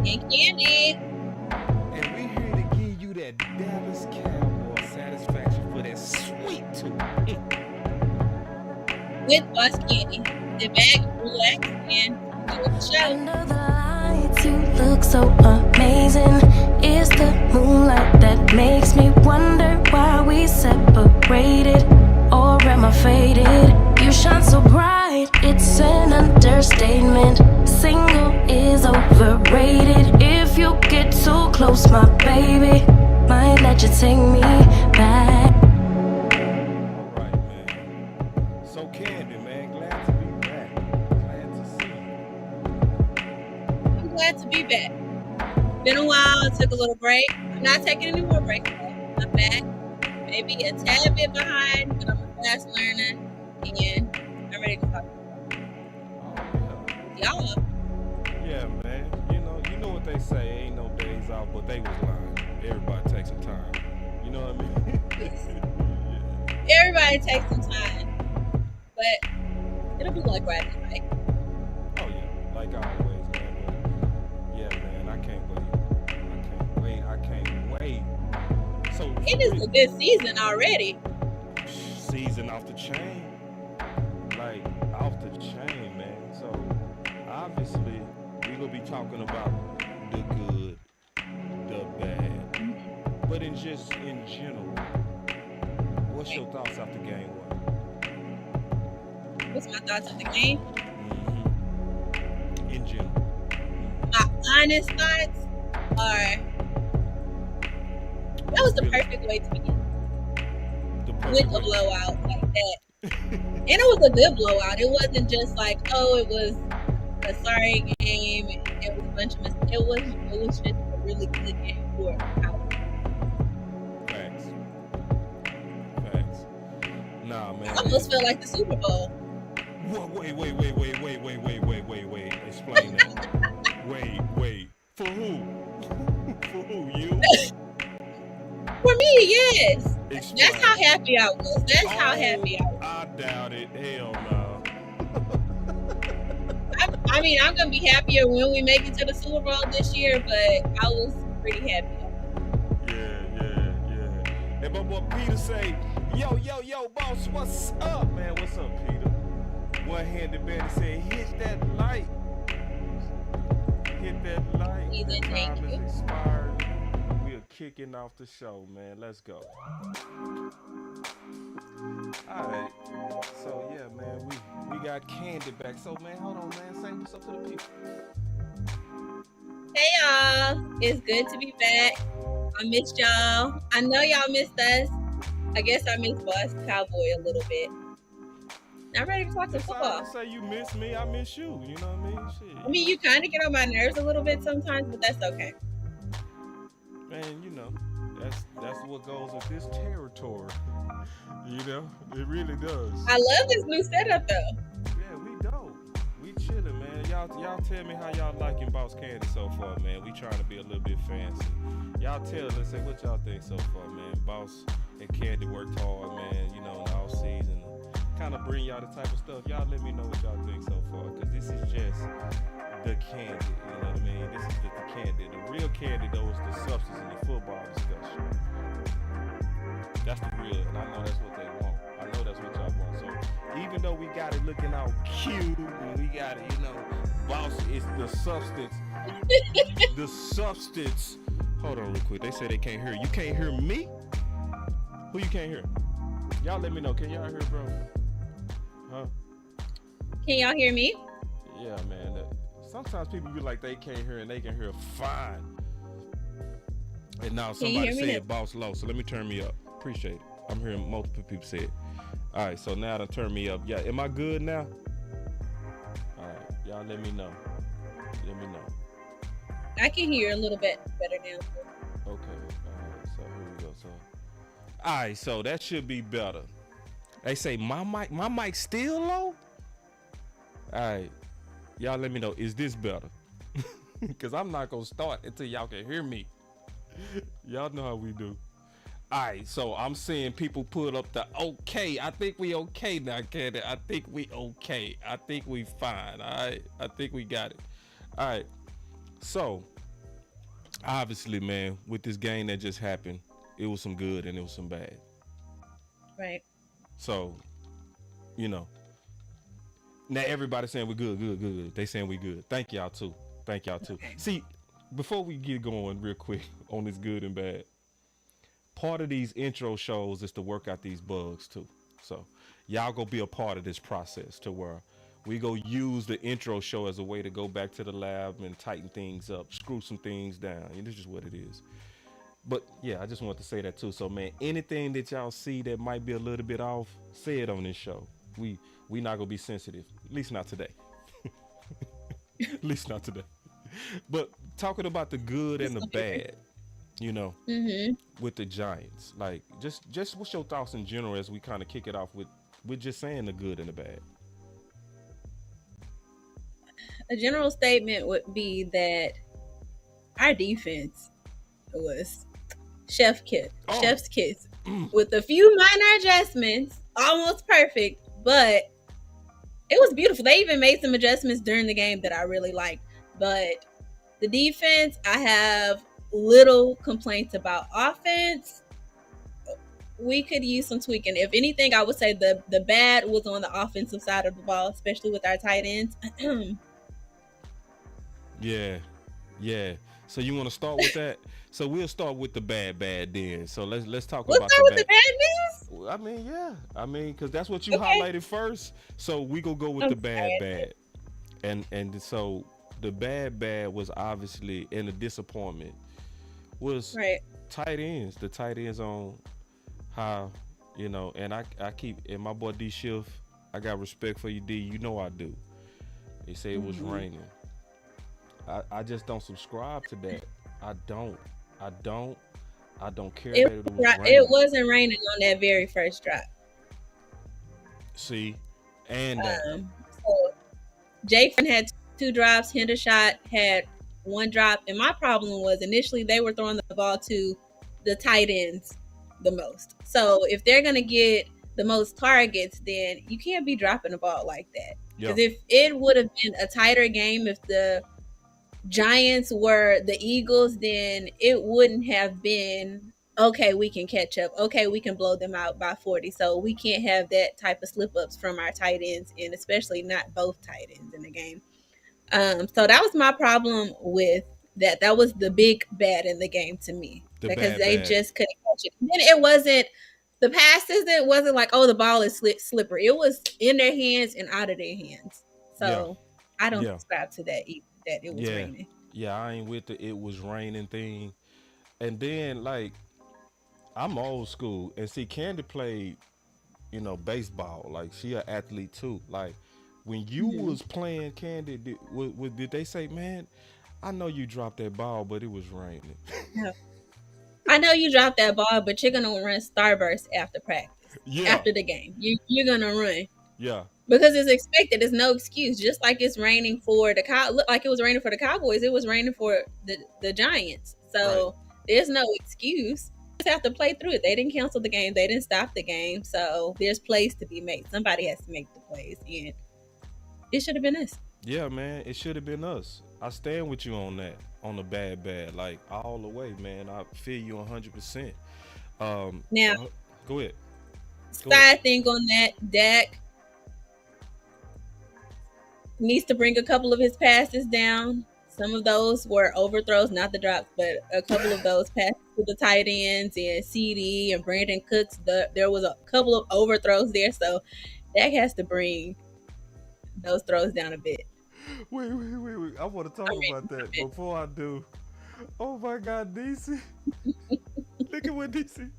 And Candy. And we here to give you that Dallas Cowboy satisfaction for that sweet tooth. With Boss Candy. Sit back, relax, and enjoy the show. Under the lights, you look so amazing. It's the moonlight that makes me wonder why we separated. Or am I faded? You shine so bright, it's an understatement. Single is overrated. If you get too close, my baby might let you take me back. Alright, man. So Candy, man, glad to be back. Glad to see you. I'm glad to be back. Been a while, took a little break. I'm not taking any more breaks though. I'm back. Maybe a tad bit behind, but I'm a fast learner and I'm ready to talk. Y'all. Yeah, man. You know what they say, ain't no days off, but they was lying. Everybody take some time. You know what I mean? Yeah. Everybody takes some time. But it'll be like riding a bike. Oh yeah, like always, man. But yeah, man, I can't wait. So It is a good season already. season off the chain. Like off the chain, man. So obviously we gonna be talking about the good, the bad. But in general, what's your thoughts after game one? What's my thoughts of the game? In general. My honest thoughts are that was the perfect way to begin. With a blowout like that. And it was a good blowout. It wasn't just like, oh, it was a sorry game. It was a bunch of mistakes. It was just a really good game for out. Facts. Nah, man. I almost felt like the Super Bowl. Wait. Explain that. Wait. For who? For who? You? For me, yes. Explain. That's how happy I was. That's how happy I was. I doubt it. Hell no. I mean, I'm going to be happier when we make it to the Super Bowl this year, but I was pretty happy. Yeah. And my boy Peter say, yo, boss, what's up, man? What's up, Peter? One-handed man said, hit that light. Ethan, The thank time you. is expired. We are kicking off the show, man. Let's go. Alright. So yeah, man, we got Candy back. So man, hold on, man. Say what's up to the people. Hey, y'all. It's good to be back. I missed y'all. I know y'all missed us. I guess I missed Boss Cowboy a little bit. I'm ready to talk some football. Say you miss me, I miss you. You know what I mean? Shit. I mean, you kind of get on my nerves a little bit sometimes, but that's okay. Man, you know, that's what goes with this territory. You know, it really does. I love this new setup though. Yeah, we dope. We chilling, man. Y'all tell me how y'all liking Boss Candy so far, man. We trying to be a little bit fancy. Y'all tell us, say what y'all think so far, man. Boss and Candy worked hard, man. You know, in the off season. Kind of bring y'all the type of stuff. Y'all let me know what y'all think so far, because this is just the candy. You know what I mean? This is the candy. The real candy, though, is the substance in the football discussion. That's the real, and I know that's what they want. I know that's what y'all want. So even though we got it looking all cute, and we got it, you know, Boss is the substance. The substance. Hold on real quick. They say they can't hear. You can't hear me? Who you can't hear? Y'all let me know. Can y'all hear, bro? Huh? Can y'all hear me? Yeah, man. Sometimes people be like they can't hear and they can hear fine. And now somebody said Boss low, so let me turn me up. Appreciate it. I'm hearing multiple people say it. All right, so now to turn me up. Yeah, am I good now? All right, y'all let me know. I can hear a little bit better now. Okay. All right. So here we go. So, all right. So that should be better. They say my mic still low. All right. Y'all let me know. Is this better? Because I'm not gonna start until y'all can hear me. Y'all know how we do. All right. So I'm seeing people put up the okay. I think we okay now, Candy. I think we okay. I think we fine. All right. I think we got it. All right. So obviously, man, with this game that just happened, it was some good and it was some bad. Right. So, you know, now everybody saying we good, good, good, good. They saying we good. Thank y'all too. Thank y'all too. Okay. See, before we get going real quick on this good and bad, part of these intro shows is to work out these bugs too. So y'all go be a part of this process to where we go use the intro show as a way to go back to the lab and tighten things up, screw some things down. And this is what it is. But yeah, I just want to say that too. So man, anything that y'all see that might be a little bit off, say it on this show. We not gonna be sensitive. At least not today. At least not today. But talking about the good and the bad, you know, with the Giants, like just what's your thoughts in general as we kind of kick it off with just saying the good and the bad. A general statement would be that our defense was chef's kiss with a few minor adjustments, almost perfect, but it was beautiful. They even made some adjustments during the game that I really liked. But the defense, I have little complaints about. Offense, we could use some tweaking. If anything, I would say the bad was on the offensive side of the ball, especially with our tight ends. Yeah. So you want to start with that? So we'll start with the bad then. So let's talk We'll about start with the the bad news. I mean, yeah. I mean, because that's what you Okay. highlighted first. So we go with the bad. And so the bad was obviously, and the disappointment was Right. tight ends. The tight ends on how, you know, and I keep, and my boy D Shift, I got respect for you, D. You know I do. They say it was raining. I just don't subscribe to that. I don't care that it was raining. It wasn't raining on that very first drop. See, and so Jake had 2 drops. Hendershot had 1 drop, and my problem was initially they were throwing the ball to the tight ends the most. So if they're gonna get the most targets, then you can't be dropping the ball like that. Because if it would have been a tighter game, if the Giants were the Eagles, then it wouldn't have been, okay, we can catch up. Okay, we can blow them out by 40. So we can't have that type of slip-ups from our tight ends, and especially not both tight ends in the game. So that was my problem with that. That was the big bad in the game to me. Because they just couldn't catch it. And then it wasn't, the passes, it wasn't like, oh, the ball is slippery. It was in their hands and out of their hands. So I don't subscribe to that either. That it was raining. Yeah, I ain't with the it was raining thing. And then like I'm old school, and see Candy played, you know, baseball. Like she an athlete too. Like when you was playing Candy, did they say, man, I know you dropped that ball, but it was raining? No. I know you dropped that ball, but you're gonna run Starburst after practice. After the game, you're gonna run. Yeah. Because it's expected. There's no excuse. Just like it's raining for look like it was raining for the Cowboys, it was raining for the Giants. So there's no excuse. You just have to play through it. They didn't cancel the game. They didn't stop the game. So there's plays to be made. Somebody has to make the plays, and it should have been us. Yeah, man, it should have been us. I stand with you on that, on the bad, like all the way, man. I feel you 100%. Now, go ahead. Side thing on that, Dak needs to bring a couple of his passes down. Some of those were overthrows, not the drops, but a couple of those passes to the tight ends and CD and Brandon Cooks. There was a couple of overthrows there, so Dak has to bring those throws down a bit. Wait. I want to talk about that. Before I do, oh my God, DC. Look at what DC.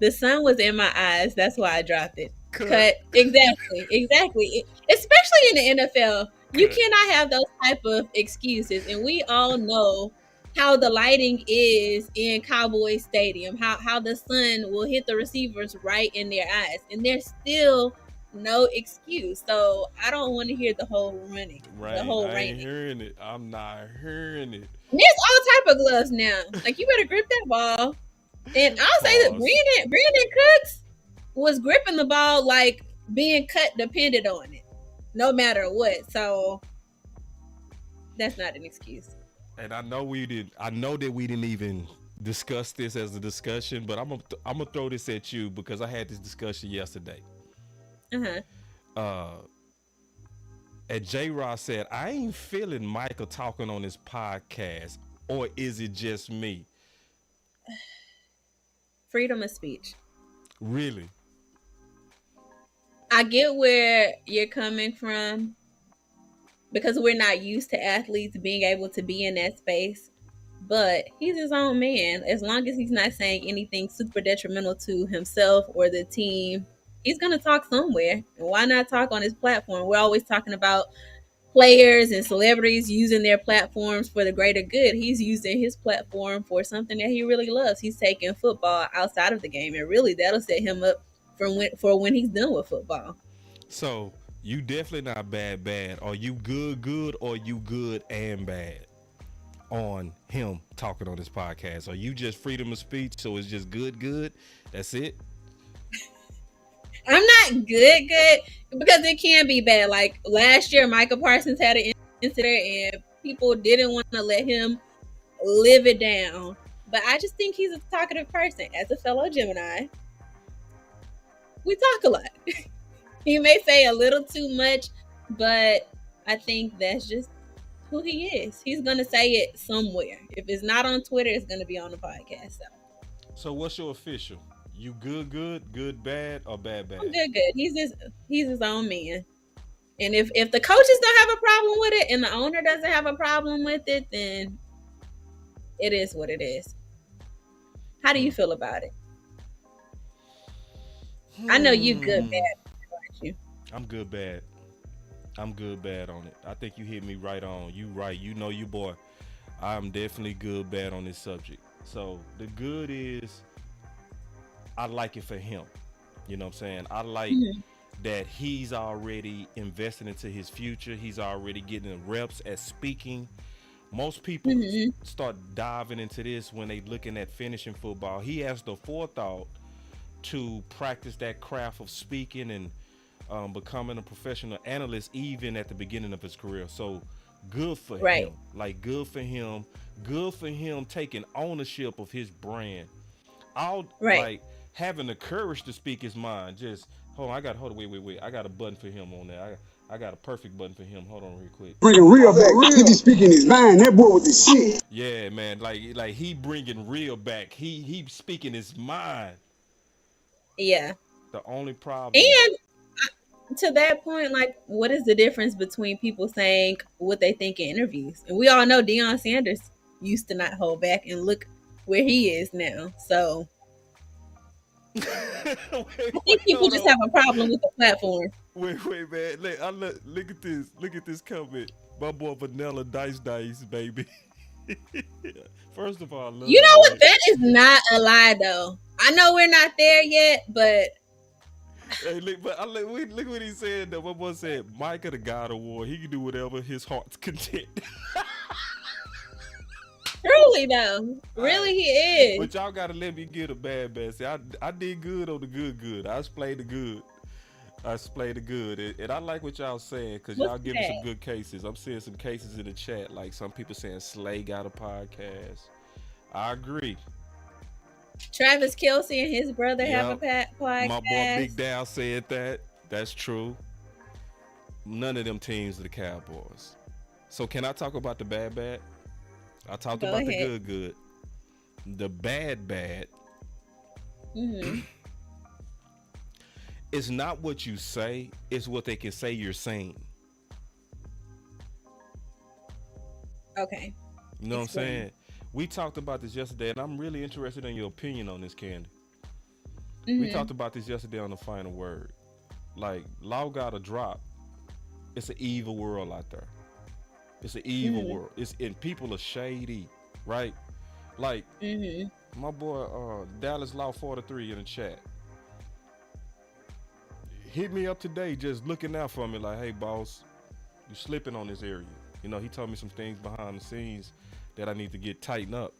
The sun was in my eyes. That's why I dropped it. Cut. Exactly. Especially in the NFL, you cannot have those type of excuses. And we all know how the lighting is in Cowboy Stadium, how the sun will hit the receivers right in their eyes. And there's still no excuse. So I don't want to hear the whole running. Right. The whole I raining. ain't hearing it. I'm not hearing it. And there's all type of gloves now. Like, you better grip that ball. And I'll say that Brandon Cooks was gripping the ball like being cut depended on it, no matter what. So That's not an excuse. And I know we did. I know that we didn't even discuss this as a discussion, but I'm gonna throw this at you because I had this discussion yesterday. Uh-huh. And J. Ross said, "I ain't feeling Michael talking on his podcast, or is it just me?" Freedom of speech. Really? I get where you're coming from because we're not used to athletes being able to be in that space. But he's his own man. As long as he's not saying anything super detrimental to himself or the team, he's going to talk somewhere. And why not talk on his platform? We're always talking about players and celebrities using their platforms for the greater good. He's using his platform for something that he really loves. He's taking football outside of the game, and really that'll set him up for when he's done with football. So you definitely not bad. Are you good, or you good and bad on him talking on this podcast? Are you just freedom of speech, so it's just good? That's it? I'm not good because it can be bad. Like last year, Michael Parsons had an incident and people didn't want to let him live it down. But I just think he's a talkative person. As a fellow Gemini, we talk a lot. He may say a little too much, but I think that's just who he is. He's going to say it somewhere. If it's not on Twitter, it's going to be on the podcast. So what's your official? You good, bad, or bad? I'm good. He's his own man. And if the coaches don't have a problem with it and the owner doesn't have a problem with it, then it is what it is. How do you feel about it? I know you good bad, aren't you? I'm good bad on it. I think you hit me right on. You right. You know you boy. I'm definitely good bad on this subject. So the good is I like it for him. You know what I'm saying? I like that he's already invested into his future. He's already getting reps at speaking. Most people start diving into this when they looking at finishing football. He has the forethought to practice that craft of speaking and becoming a professional analyst even at the beginning of his career. So good for him. Like good for him taking ownership of his brand. Like having the courage to speak his mind. Just hold on, wait. I got a button for him on there. I got a perfect button for him. Hold on real quick. Bringing real back. He be speaking his mind. That boy with the shit. Yeah, man. Like he bringing real back. He speaking his mind. Yeah. The only problem. And to that point, like, what is the difference between people saying what they think in interviews? And we all know Deion Sanders used to not hold back, and look where he is now. So I think people just have a problem with the platform. Wait, man. Look at this. Look at this comment. My boy Vanilla Dice, baby. First of all, I love you know what? That is not a lie, though. I know we're not there yet, but hey, look what he said. Though. My boy said, "Micah, the God of War, he can do whatever his heart's content." Truly, though, really, he is. But y'all gotta let me get a bad. See, I did good on the good. I displayed the good. And I like what y'all saying because y'all giving some good cases. I'm seeing some cases in the chat, like some people saying Slay got a podcast. I agree. Travis Kelce and his brother have a podcast. My boy Big Dow said that. That's true. None of them teams are the Cowboys. So can I talk about the bad? I talked about the good. The bad. It's not what you say, it's what they can say you're saying. Okay. You know what I'm saying? We talked about this yesterday, and I'm really interested in your opinion on this, Candy. We talked about this yesterday on the Final Word. Like, law gotta drop. It's an evil world out there. It's an evil world. And people are shady, right? Like, my boy Dallas Law 43 in the chat. Hit me up today just looking out for me like, hey, boss, you slipping on this area. You know, he told me some things behind the scenes that I need to get tightened up.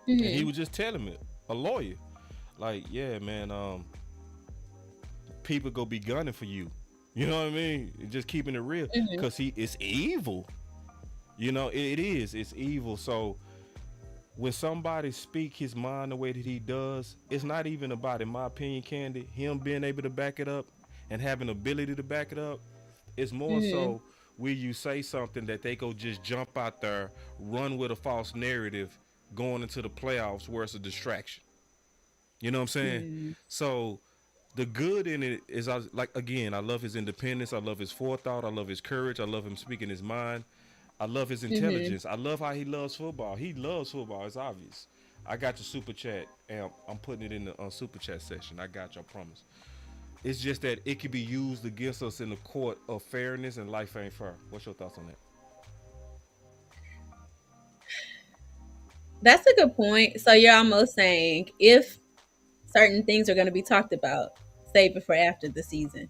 And he was just telling me, a lawyer, like, yeah, man, people go be gunning for you. You know what I mean? Just keeping it real. Because it's evil. You know, it is. It's evil. So when somebody speak his mind the way that he does, it's not even about, in my opinion, Candy, him being able to back it up and having ability to back it up. It's more Mm-hmm. so will you say something that they go just jump out there, run with a false narrative going into the playoffs where it's a distraction. You know what I'm saying? Mm-hmm. So the good in it is, I like, again, I love his independence, I love his forethought, I love his courage, I love him speaking his mind, I love his Mm-hmm. intelligence, I love how he loves football. He loves football. It's obvious. I got your super chat, and I'm putting it in the super chat section. I got you, I promise. It's just that it can be used against us in the court of fairness, and life ain't fair. What's your thoughts on that? That's a good point. So you're almost saying if certain things are going to be talked about, save it for after the season,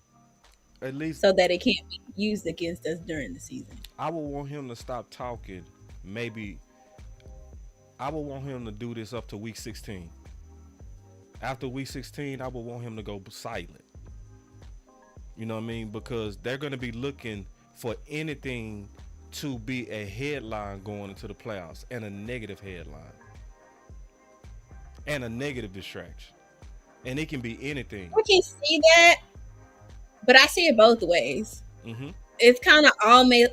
At least so that it can't be used against us during the season. I would want him to stop talking. Maybe I would want him to do this up to week 16. After week 16, I would want him to go silent. You know what I mean? Because they're going to be looking for anything to be a headline going into the playoffs, and a negative headline and a negative distraction. And it can be anything. I can see that, but I see it both ways. Mm-hmm. It's kind of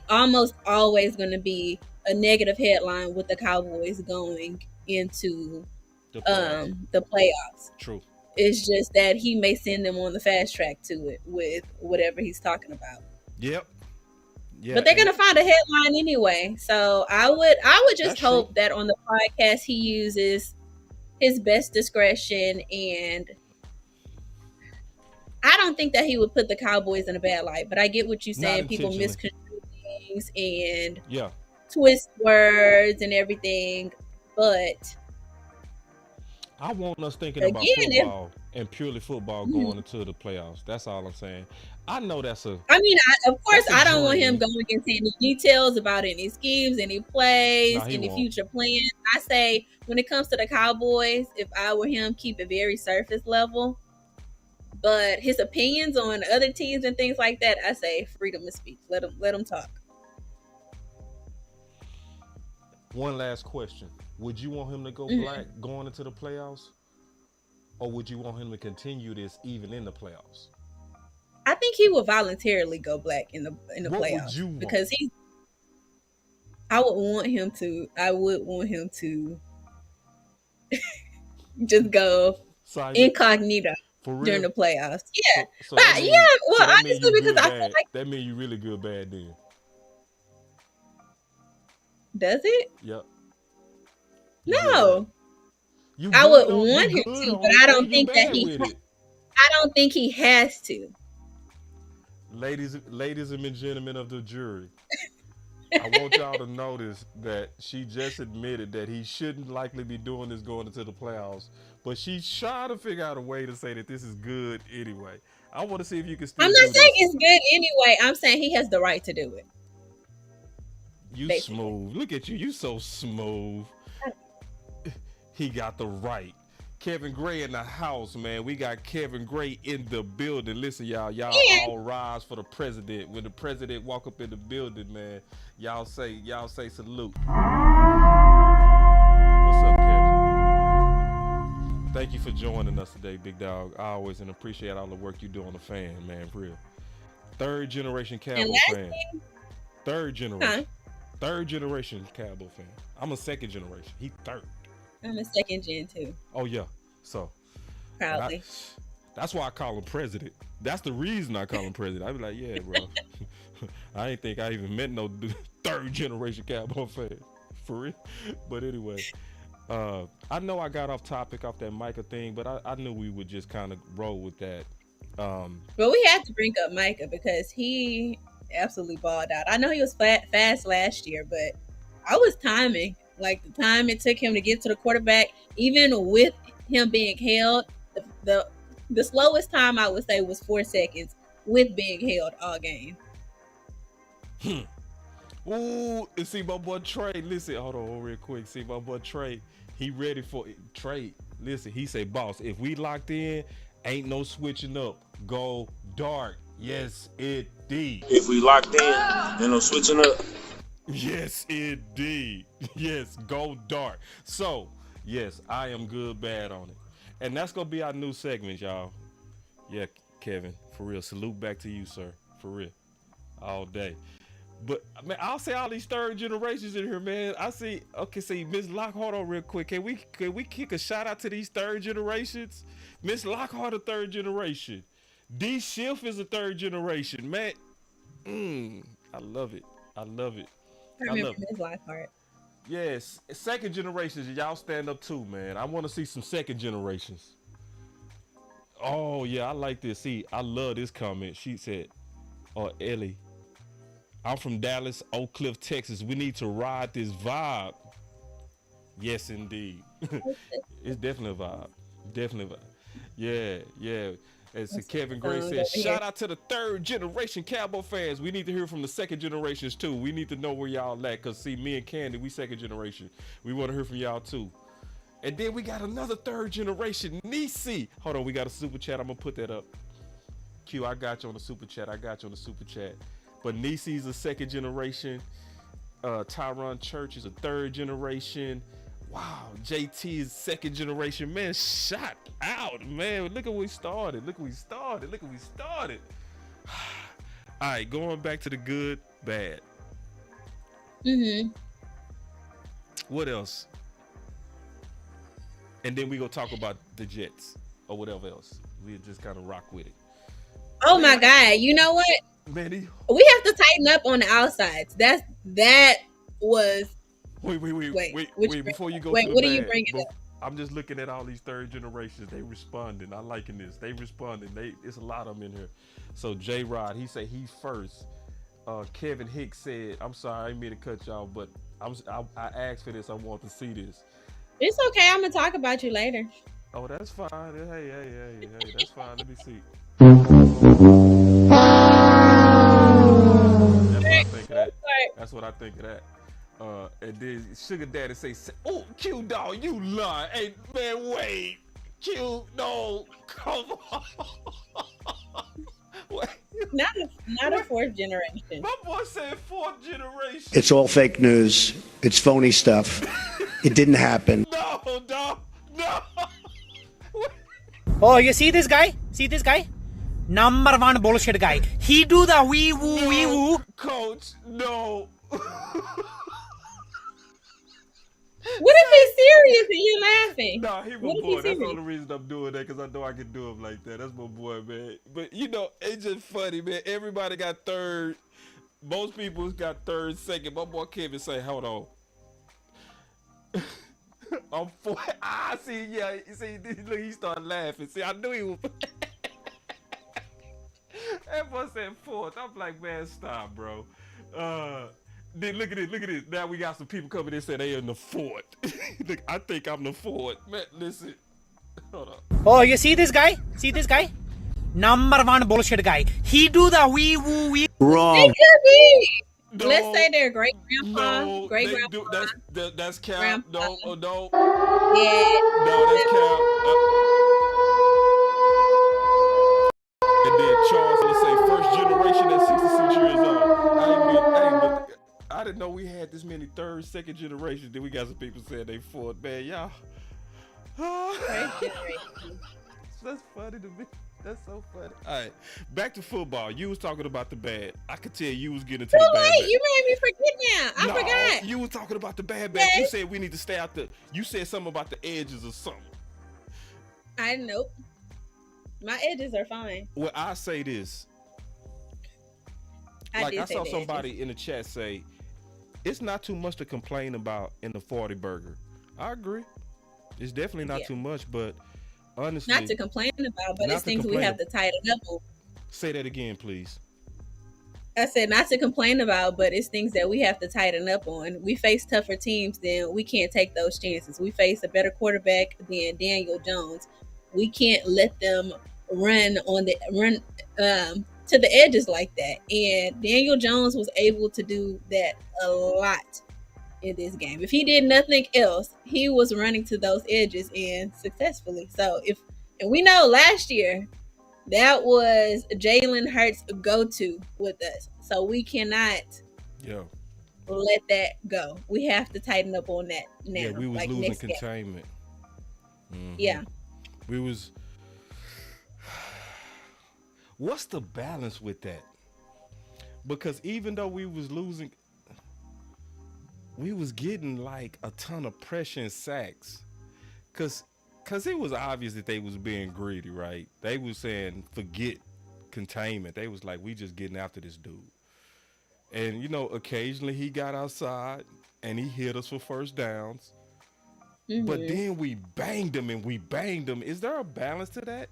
almost always going to be a negative headline with the Cowboys going into The playoffs. the playoffs. True. It's just that he may send them on the fast track to it with whatever he's talking about. Yep. Yeah. But they're gonna find a headline anyway. So I would just That's hope true. that on the podcast he uses his best discretion, and I don't think that he would put the Cowboys in a bad light. But I get what you're Not saying. People intentionally. misconstrue things and Yeah. twist words and everything. But I want us thinking again, about if football and purely football going into the playoffs. That's all I'm saying. I know that's a I mean, of course, that's a I don't want him dream. going into any details about any schemes, any plays, Nah, he any won't. future plans. I say when it comes to the Cowboys, if I were him, keep it very surface level. But his opinions on other teams and things like that, I say freedom of speech. Let him talk. One last question. Would you want him to go Mhm. black going into the playoffs? Or would you want him to continue this even in the playoffs? I think he will voluntarily go black in the What would playoffs you want? because I would want him to. I would want him to just go Silent? incognito For real? during the playoffs. Yeah, So but that mean, yeah. Well, so that mean honestly, you because good I feel bad. like That mean you really good bad then. does it? Yep. You good No, bad. You I good would on want you him good to, on but it, I or don't you think that bad with it. I don't think he has to. Ladies and gentlemen of the jury, I want y'all to notice that she just admitted that he shouldn't likely be doing this going into the playoffs, but she's trying to figure out a way to say that this is good anyway. I want to see if you can I'm still not do saying this. it's good anyway. I'm saying he has the right to do it. You Basically, smooth. Look at you. You so smooth. He got the right. Kevin Gray in the house, man. We got Kevin Gray in the building. Listen, y'all and all rise for the president. When the president walk up in the building, man, y'all say salute. What's up, Kevin? Thank you for joining us today, big dog. I always appreciate all the work you do on the fan, man. For real. Third generation Cowboy fan. lastly, Third huh? generation. Third generation Cowboy fan. I'm a second generation. He third. I'm a second gen too, Oh yeah. So proudly. that's why I call him president. That's the reason I call him president. I be like, yeah, bro. I ain't think I even meant no third generation Cowboy fan. For real. But anyway, I know I got off topic off that Micah thing, but I knew we would just kind of roll with that. But we had to bring up Micah because he absolutely balled out. I know he was fast last year, but I was timing. Like the time it took him to get to the quarterback, even with him being held, the slowest time I would say was 4 seconds with being held all game. Ooh, and see my boy Trey. Listen, hold on real quick. See my boy Trey. He ready for it. Trey. Listen, he say, boss, if we locked in, ain't no switching up. Go dark. Yes, it did. If we locked in, ain't no switching up. Yes, indeed. Yes, go dark. So, yes, I am good bad on it. And that's gonna be our new segment, y'all. Yeah, Kevin, for real. Salute back to you, sir. For real. All day. But man, I'll say all these third generations in here, man. I see. Okay, see Miss Lockhart on real quick. Can we kick a shout out to these third generations? Miss Lockhart, a third generation. D Schiff is a third generation, man. I love it. I love it. I I remember love it. Ms. Lockhart. Yes, second generations, y'all stand up too, man. I want to see some second generations. Oh yeah, I like this. See, I love this comment. She said, "Oh Ellie, I'm from Dallas, Oak Cliff, Texas. We need to ride this vibe." Yes, indeed. It's definitely a vibe. Definitely a vibe. Yeah, yeah. As Kevin Gray says, shout out to the third generation Cowboy fans. We need to hear from the second generations too. We need to know where y'all at. Cause see, me and Candy, we second generation. We want to hear from y'all too. And then we got another third generation, Nisi. Hold on, we got a super chat. I'm gonna put that up. Q, I got you on the super chat. But Nisi's a second generation. Tyron Church is a third generation. Wow, JT is second generation. Man, shot out, man. Look at where we started. All right, going back to the good, bad. What else? And then we go talk about the Jets or whatever else. We just kind of rock with it. Oh my God! You know what? Man, we have to tighten up on the outsides. That was. Wait. Before you go, what are you bringing up? I'm just looking at all these third generations. They responding. I liking this. They responding. It's a lot of them in here. So J Rod, he said he first. Kevin Hicks said, "I'm sorry, I didn't mean to cut y'all, but I asked for this. I want to see this." It's okay. I'm gonna talk about you later. Oh, that's fine. Hey, that's fine. Let me see. That's what I think of that. And then Sugar Daddy say, "Oh, Q dog, you lie." Hey man, wait. Q, no, come on. Wait. Not a fourth generation. My boy said fourth generation. It's all fake news. It's phony stuff. It didn't happen. No, dog, no. Oh, you see this guy? Number one bullshit guy. He do the wee woo. Coach, no. What if he's serious and you're laughing? Nah, he my boy. That's the only reason I'm doing that, because I know I can do him like that. That's my boy, man. But you know, it's just funny, man. Everybody got third. Most people got third, second. My boy Kevin say, "Hold on." I'm fourth. See, yeah. See, look, he started laughing. See, I knew he was. That boy said fourth. I'm like, man, stop, bro. Then look at this. Now we got some people coming in and say they in the fourth. Look, I think I'm the fourth. Man, listen. Hold on. Oh, you see this guy? Number one bullshit guy. He do the wee woo. Wrong. It could be. No, Let's say their great grandpa, no, great grandpa. That's cap. Grandpa. No. Yeah. No, that's cap. And then Charles will say first generation at 66 years old. I didn't know we had this many third, second generations. Then we got some people saying they fourth. Man, y'all. First generation. That's funny to me. That's so funny. All right, back to football. You was talking about the bad. I could tell you was getting to the bad. Wait, you made me forget now. I forgot. You were talking about the bad. Yes. You said we need to stay out the. You said something about the edges or something. Nope. My edges are fine. Well, I say this. I saw somebody in the chat say, it's not too much to complain about in the 40 burger. I agree. It's definitely not too much, but honestly, not to complain about, but it's things we have to tighten up on. Say that again, please. I said not to complain about, but it's things that we have to tighten up on. We face tougher teams, then we can't take those chances. We face a better quarterback than Daniel Jones. We can't let them run to the edges like that. And Daniel Jones was able to do that a lot in this game. If he did nothing else, he was running to those edges and successfully. And we know last year that was Jalen Hurts' go-to with us. So we cannot let that go. We have to tighten up on that now. Yeah, we was like losing next game. containment. Yeah. We was. What's the balance with that? Because even though we was losing, we was getting like a ton of pressure and sacks. Cause it was obvious that they was being greedy, right? They was saying forget containment. They was like, we just getting after this dude. And you know, occasionally he got outside and he hit us for first downs. But then we banged him and we banged him. Is there a balance to that?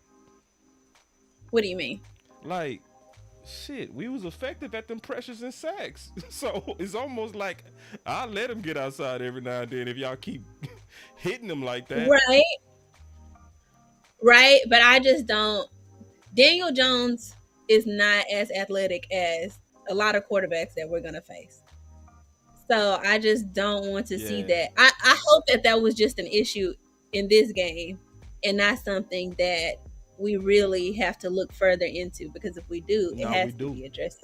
What do you mean? Like, shit, we was effective at them pressures and sacks. So it's almost like I'll let him get outside every now and then if y'all keep hitting him like that. Right. But I just don't. Daniel Jones is not as athletic as a lot of quarterbacks that we're going to face. So I just don't want to see that. I hope that was just an issue in this game and not something that we really have to look further into, because if we do, it has to be addressed.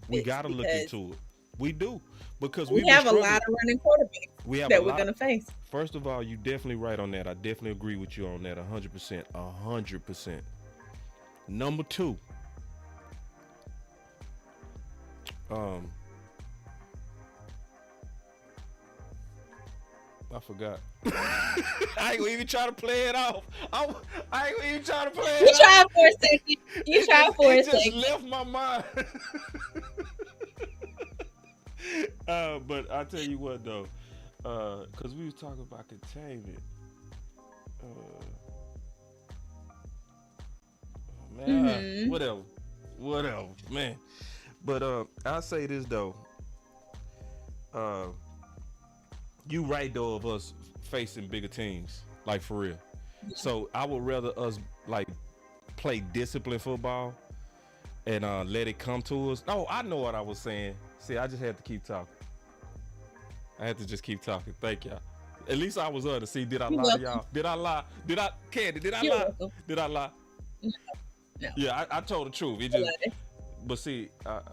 We got to look into it. We do, because we have a lot of running quarterbacks that we're going to face. First of all, you definitely right on that. I definitely agree with you on that 100%. 100%. Number two, I forgot. I ain't gonna even try to play it off. I ain't gonna even try to play it off. You tried for a second. You tried for a second. It just left my mind. But I tell you what though, because we was talking about containment. Man, whatever, man. But I'll say this though. You right though of us facing bigger teams, like for real. So I would rather us like play disciplined football and let it come to us. Oh, I know what I was saying. See, I just had to keep talking. I had to just keep talking. Thank y'all. At least I was honest. See, did I lie to y'all? Did I lie? Candy, did I lie? Welcome. Did I lie? No. Yeah, I told the truth. It just, but see,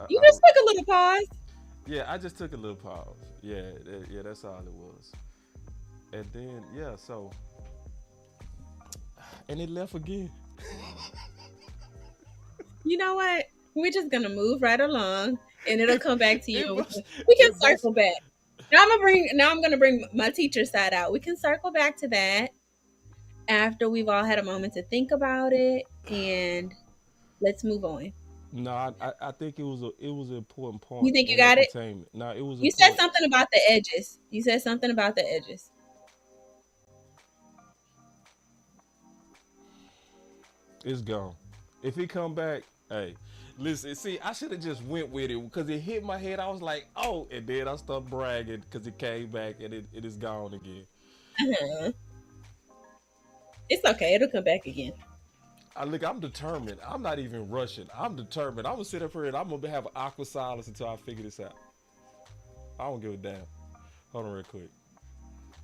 you just took a little pause. Yeah, I just took a little pause. Yeah, that's all it was. And then, yeah, so, and it left again. You know what? We're just gonna move right along, and it'll come back to you. We can circle back. Now I'm gonna bring my teacher side out. We can circle back to that after we've all had a moment to think about it, and let's move on. No, I think it was an important point. You think you got it? No, it was. You said something about the edges. It's gone. If he come back, hey, listen. See, I should have just went with it because it hit my head. I was like, oh, and then I started bragging because it came back and it is gone again. It's okay. It'll come back again. I'm determined. I'm not even rushing. I'm determined. I'm gonna sit up here and I'm gonna have an awkward silence until I figure this out. I don't give a damn. Hold on real quick.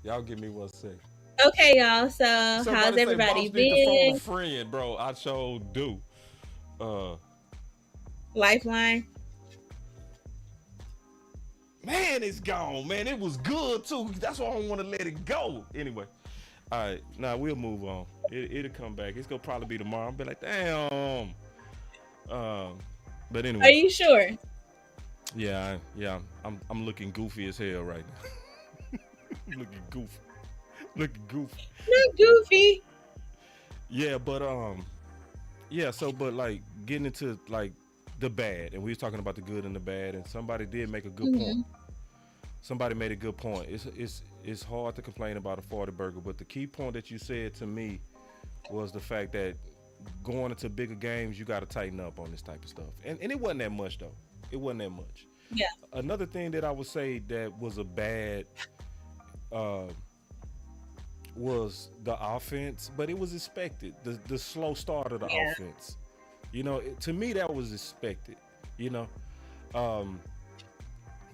Y'all give me 1 second. Okay, y'all. So how's everybody been? Need to phone a friend, bro. I sure do. Lifeline. Man, it's gone, man. It was good too. That's why I don't want to let it go. Anyway. All right, now we'll move on. It'll come back. It's gonna probably be tomorrow. I'll be like, damn. But anyway. Are you sure? Yeah. I'm looking goofy as hell right now. Looking goofy. Not goofy. Yeah, but yeah. So, but like getting into like the bad, and we was talking about the good and the bad, and somebody did make a good point. Somebody made a good point. It's hard to complain about a 40 burger, but the key point that you said to me was the fact that going into bigger games, you got to tighten up on this type of stuff. And it wasn't that much, though. It wasn't that much. Yeah. Another thing that I would say that was a bad was the offense, but it was expected. The slow start of the offense. You know, to me, that was expected, you know.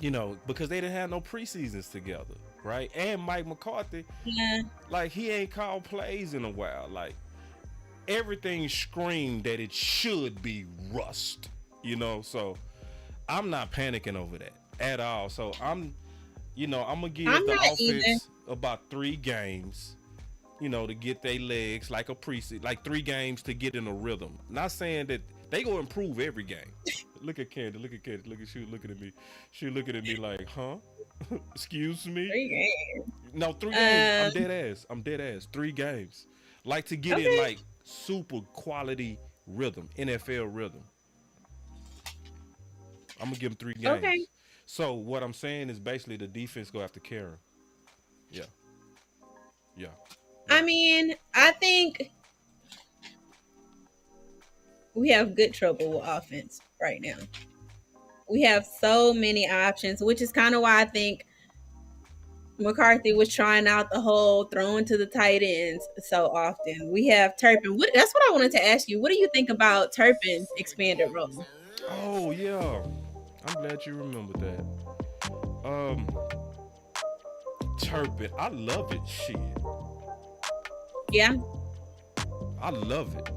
You know, because they didn't have no preseasons together, right? And Mike McCarthy, like he ain't called plays in a while. Like everything screamed that it should be rust, you know. So I'm not panicking over that. at all. So I'm gonna give I'm the not either. offense about 3 games. To get their legs like a preseason, like 3 games to get in a rhythm. Not saying that they gonna improve every game. Look at Candy. Look at she looking at me. She looking at me like, huh? Excuse me. 3 games. No, 3 games. I'm dead ass. 3 games. Like to get in like super quality rhythm, NFL rhythm. I'm gonna give them 3 games. Okay. So what I'm saying is basically the defense go after Karen. Yeah. I mean, I think we have good trouble with offense right now. We have so many options, which is kind of why I think McCarthy was trying out the whole throwing to the tight ends so often. We have Turpin. That's what I wanted to ask you. What do you think about Turpin's expanded role? Oh yeah, I'm glad you remembered that. Turpin, I love it. Shit. Yeah. I love it.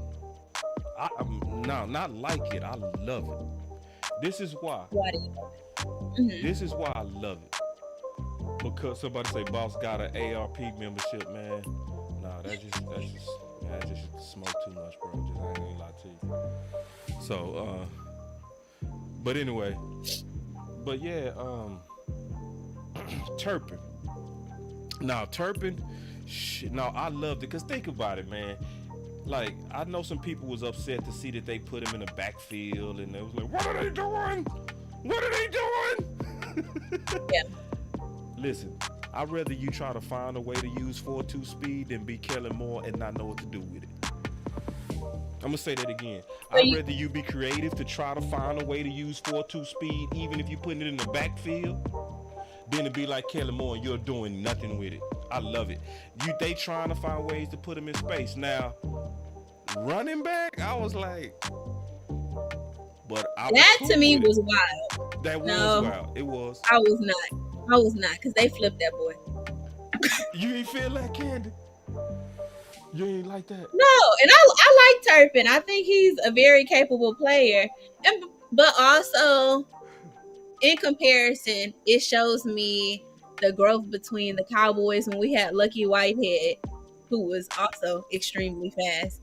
Not like it. I love it. This is why. Why do you love it? This is why I love it. Because somebody say boss got an ARP membership, man. Nah, that's just smoke too much, bro. Just I ain't gonna lie to you. So, but anyway, but yeah, Turpin. Now Turpin, shit. No, I loved it. Cause think about it, man. Like I know some people was upset to see that they put him in the backfield, and they was like, "What are they doing? What are they doing?" Yeah. Listen, I'd rather you try to find a way to use 4.2 speed than be Kellen Moore and not know what to do with it. I'm gonna say that again. I'd rather you be creative to try to find a way to use 4.2 speed, even if you're putting it in the backfield, than to be like Kellen Moore and you're doing nothing with it. I love it. They trying to find ways to put him in space. Now, running back, I was like, but that to me was wild. That was wild. It was. I was not, because they flipped that boy. You ain't feel like Candy? You ain't like that? No, and I like Turpin. I think he's a very capable player. But also, in comparison, it shows me the growth between the Cowboys when we had Lucky Whitehead, who was also extremely fast.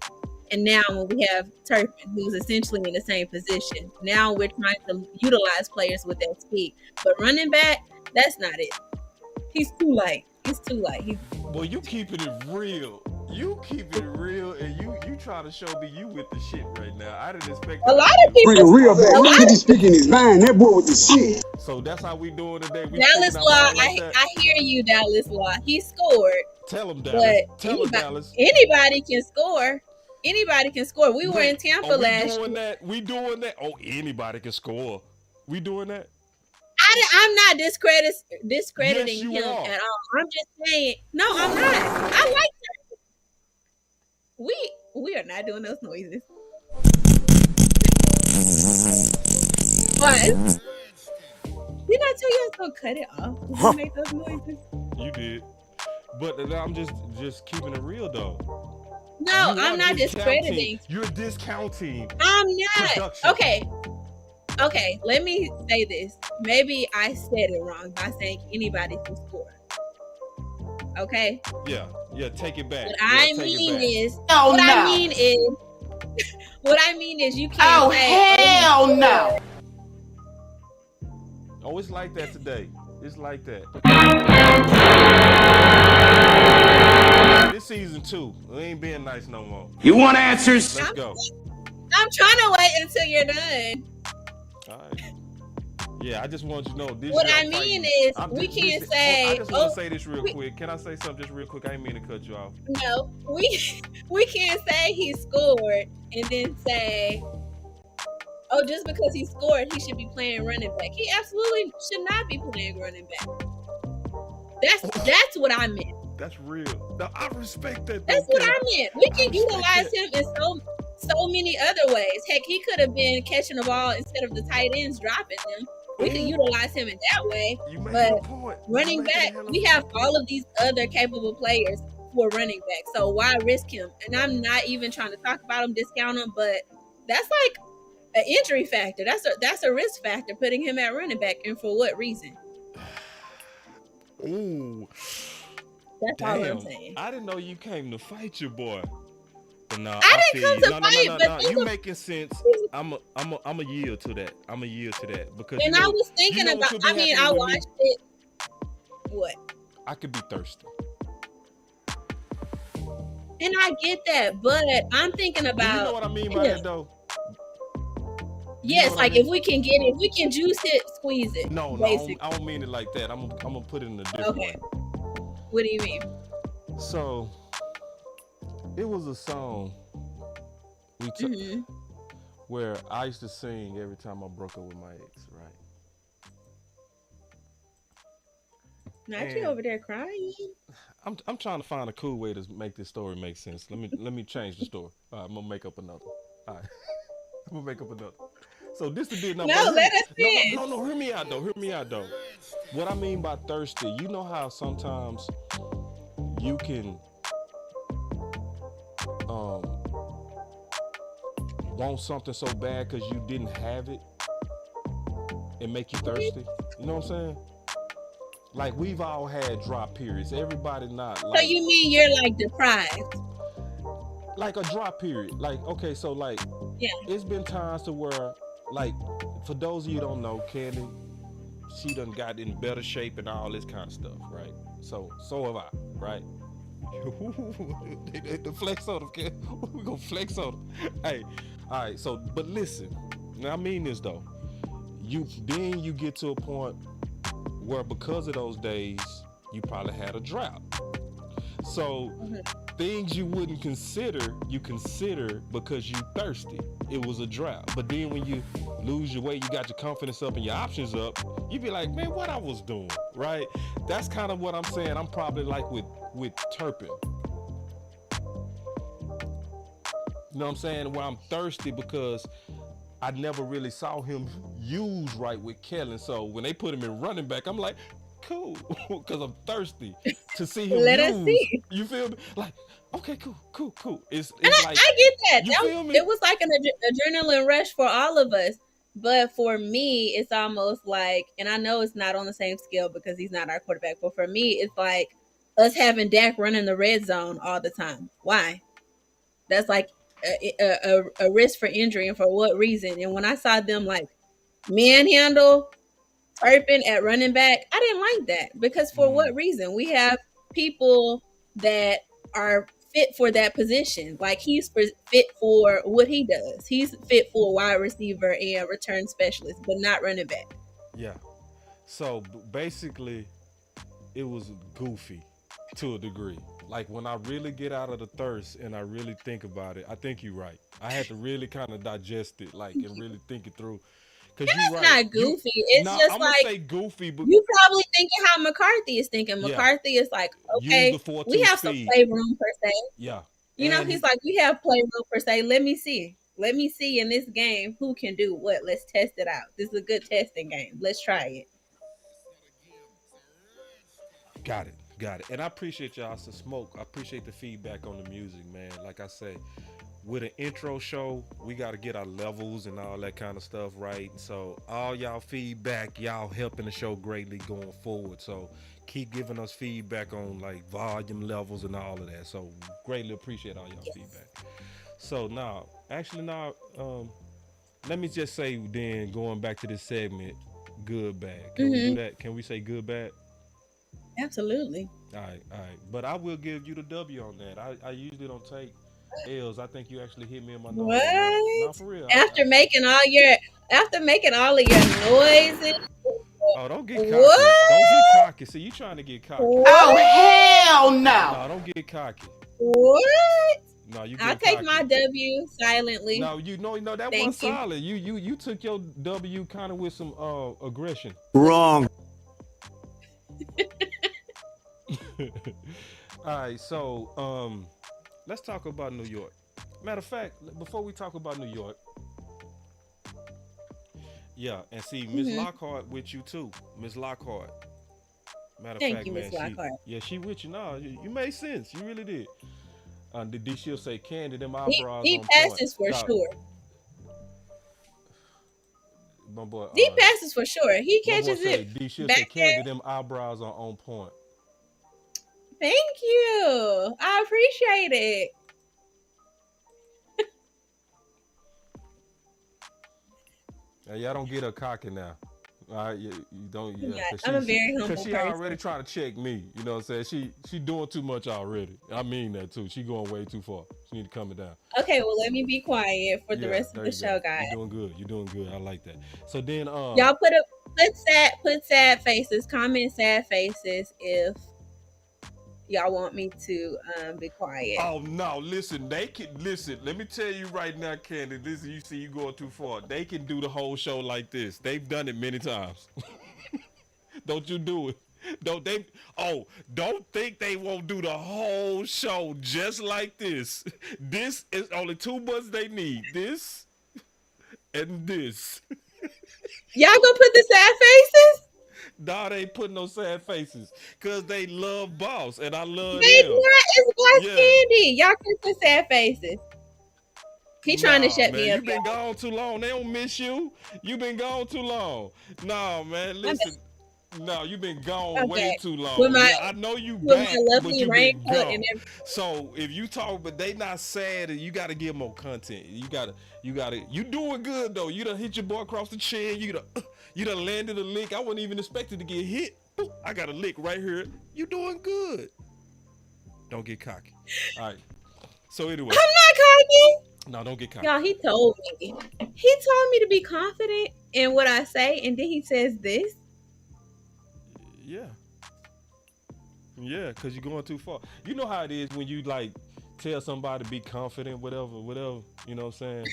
And now when we have Turpin, who's essentially in the same position. Now we're trying to utilize players with that speed. But running back, that's not it. He's too light. Boy, you keeping it real. You keep it real, and you try to show me you with the shit right now. I didn't expect a lot of people. Bring a real back. Look, he's speaking his mind. That boy with the shit. So that's how we doing today. Dallas Law, I hear you, Dallas Law. He scored. Tell him, Dallas. Tell him, Dallas. Anybody can score. Anybody can score. We were in Tampa last year. We doing that. Oh, anybody can score. We doing that. I'm not discrediting him at all. I'm just saying. No, I'm not. I like that. We are not doing those noises. What? Did I tell you I was gonna cut it off? Did you make those noises? You did. But I'm just keeping it real though. No, I'm not discrediting. You're discounting. I'm not. Production. Okay, let me say this. Maybe I said it wrong by saying anybody can score. Okay? Yeah, take it back. What I mean is you can't say, hell no. Oh, it's like that today. It's like that. This season 2. We ain't being nice no more. You want answers? Let's go. I'm trying to wait until you're done. All right. Yeah, I just want you to know this. What I mean is, we can't say. I just want to say this real quick. Can I say something just real quick? I didn't mean to cut you off. No, we can't say he scored and then say, oh, just because he scored, he should be playing running back. He absolutely should not be playing running back. That's what I meant. That's real. No, I respect that. That's what I meant. We can utilize him in so many other ways. Heck, he could have been catching the ball instead of the tight ends dropping them. We can utilize him in that way. But running back, we have all of these other capable players for running back. So why risk him? And I'm not even trying to talk about him, discount him, but that's like an injury factor. That's a risk factor putting him at running back, and for what reason? Ooh, That's all I'm damn! saying. I didn't know you came to fight your boy. But no, I didn't feel come you. to No, fight, but You making sense. I'm a yield to that. I'm a yield to that because and you know, I was thinking what about. could be I mean, happening I with watched me? it. What? I could be thirsty. And I get that, but I'm thinking about. Do you know what I mean by that though? Yes, like if we can get it, if we can juice it, squeeze it. No, basically. I don't mean it like that. I'm gonna put it in a different way. What do you mean? So it was a song we took where I used to sing every time I broke up with my ex, right? Not you over there crying. I'm trying to find a cool way to make this story make sense. Let me change the story. All right, I'm gonna make up another. All right, I'm gonna make up another. So this the deal. No, let us finish. No. Hear me out though. What I mean by thirsty, you know how sometimes you can want something so bad because you didn't have it and make you thirsty. You know what I'm saying? Like we've all had dry periods. Everybody not like. So you mean you're like deprived? Like a dry period. Like okay, so like it's been times to where like for those of you who don't know, Candy, she done got in better shape and all this kind of stuff, right? So have I, right? The flex on them, we gonna flex on them. Hey, all right. So, but listen, now I mean this though. You get to a point where because of those days, you probably had a drought. So things you wouldn't consider, you consider because you thirsty. It was a drought. But then when you lose your weight, you got your confidence up and your options up, you be like, man, what I was doing, right? That's kind of what I'm saying. I'm probably like with Turpin. You know what I'm saying? Where I'm thirsty because I never really saw him use right with Kellen. So when they put him in running back, I'm like, cool, because I'm thirsty to see him Let use. us see. You feel me? Like, okay, cool. It's and like I get that. You feel me? It was like an adrenaline rush for all of us. But for me, it's almost like, and I know it's not on the same scale because he's not our quarterback, but for me, it's like us having Dak running the red zone all the time. Why? That's like a risk for injury, and for what reason? And when I saw them like manhandle Turpin at running back, I didn't like that because for what reason? We have people that are fit for that position. Like he's fit for what he does. He's fit for wide receiver and return specialist, but not running back. Yeah. So basically, it was goofy to a degree. Like when I really get out of the thirst and I really think about it, I think you're right. I had to really kind of digest it, like, and really think it through. Because you're right. Not goofy. It's just I'm like gonna say goofy, but you probably thinking how McCarthy is thinking. McCarthy is like, okay, we have some playroom per se. Yeah. You know, he's like, we have playroom per se. Let me see in this game who can do what. Let's test it out. This is a good testing game. Let's try it. Got it. And I appreciate y'all some smoke. I appreciate the feedback on the music, man. Like I say, with an intro show, we got to get our levels and all that kind of stuff right. So all y'all feedback, y'all helping the show greatly going forward. So keep giving us feedback on like volume levels and all of that. So greatly appreciate all y'all feedback. So now, let me just say then, going back to this segment, good, bad. Can we do that? Can we say good, bad? Absolutely. All right. But I will give you the W on that. I usually don't take L's. I think you actually hit me in my nose. What? No, for real. After making all of your noises. Oh, don't get cocky. What? Don't get cocky. See, you trying to get cocky. What? Oh, hell no. No, don't get cocky. What? No, you. I'll take my W silently. No, that wasn't solid. You took your W kind of with some aggression. Wrong. All right, so let's talk about New York. Matter of fact, before we talk about New York, yeah, and see Miss Lockhart with you too, Miss Lockhart. Matter of fact, Miss Lockhart. She with you. No, you made sense. You really did. Did she'll say Candy? Them eyebrows. He passes for sure. my boy. Deep passes for sure. He My boy catches say, it D, she'll say, back there. Candy, them eyebrows are on point. Thank you. I appreciate it. Y'all don't get her cocky now. All right, you don't. Yeah, I'm a very humble because she person. already trying to check me. You know what I'm saying? She doing too much already. I mean that too. She going way too far. She need to calm it down. Okay, well, let me be quiet for the rest of the show, guys. You're doing good. You're doing good. I like that. So then, y'all put sad faces. Comment sad faces if y'all want me to be quiet. Oh no! Listen, they can listen. Let me tell you right now, Candy. Listen, you see, you going too far. They can do the whole show like this. They've done it many times. Don't you do it? Don't they? Oh, don't think they won't do the whole show just like this. This is only 2 months they need. This and this. Y'all gonna put the sad faces? Nah, they ain't putting no sad faces because they love Boss and I love They them. not. It's Boss Candy. Y'all can put sad faces. He trying to shut me up. You been gone too long. They don't miss you. You been gone too long. No, man. Listen. No, you been gone way too long. I know you back, but you been gone. So if you talk, but they not sad, and you got to give them more content. You doing good though. You done hit your boy across the chin. You done landed a lick. I wasn't even expected to get hit. Ooh, I got a lick right here. You doing good. Don't get cocky. All right. So anyway. I'm not cocky. No, don't get cocky. Y'all, he told me. He told me to be confident in what I say, and then he says this. Yeah, because you're going too far. You know how it is when you like tell somebody to be confident, whatever, you know what I'm saying?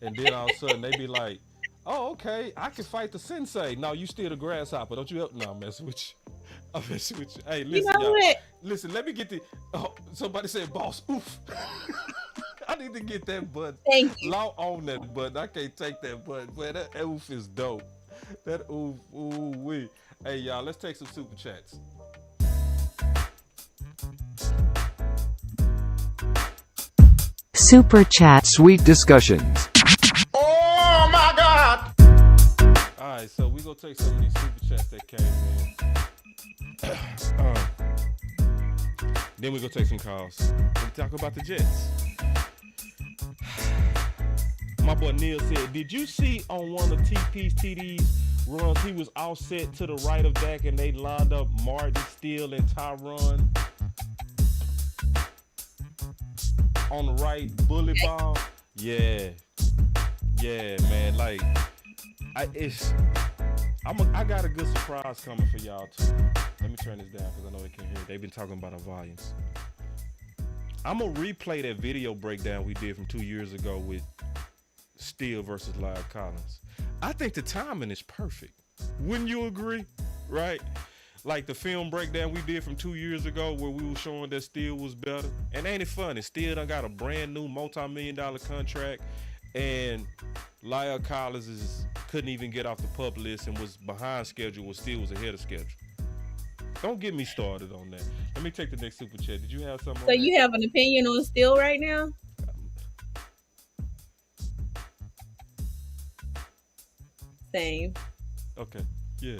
And then all of a sudden they be like, oh, okay, I can fight the sensei. No, you still the grasshopper. Don't you help? No, I'm messing with you. I'm messing with you. Hey, listen, y'all. Listen, let me get the, somebody said, boss, oof. I need to get that button. Thank you. Law on that button. I can't take that button. But that oof is dope. That oof, ooh, wee. Hey, y'all, let's take some super chats. Super chat. Sweet discussions. Oh my God! All right, so we gonna take some of these super chats that came in. Then we gonna take some calls. We talk about the Jets. My boy Neil said, "Did you see on one of TP's TD's runs he was offset to the right of Dak and they lined up Martin, Steele, and Tyron on the right bullet ball?" Yeah, man. Like, I got a good surprise coming for y'all too. Let me turn this down because I know they can't hear it. They've been talking about our volumes. I'm gonna replay that video breakdown we did from 2 years ago with Steele versus Lyle Collins. I think the timing is perfect. Wouldn't you agree? Right? Like the film breakdown we did from 2 years ago where we were showing that Steele was better. And ain't it funny? Steele done got a brand new multi-million-dollar contract, and Lyle Collins couldn't even get off the PUP list and was behind schedule when Steele was ahead of schedule. Don't get me started on that. Let me take the next super chat. Did you have something? So you have an opinion on Steele right now? Same. Okay. Yeah.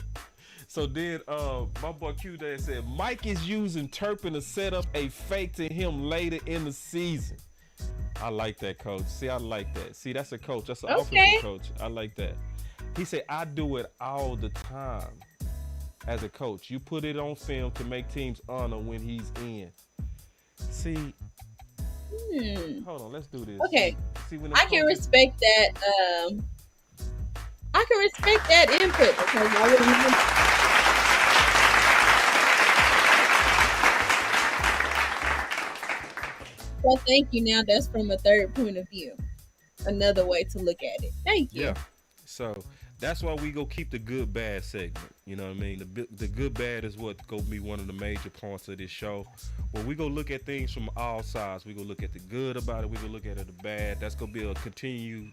So then my boy Q Day said Mike is using Turpin to set up a fake to him later in the season. I like that, coach. See, I like that. See, that's a coach. That's an offensive coach. I like that. He said, I do it all the time as a coach. You put it on film to make teams honor when he's in. See, hold on, let's do this. Okay. See, when I can respect that. I can respect that input because I wouldn't even. Well, thank you. Now that's from a third point of view. Another way to look at it. Thank you. Yeah. So that's why we go keep the good bad segment. You know what I mean? The good bad is what go be one of the major parts of this show. Where we go look at things from all sides. We go look at the good about it. We go look at the bad. That's gonna be a continued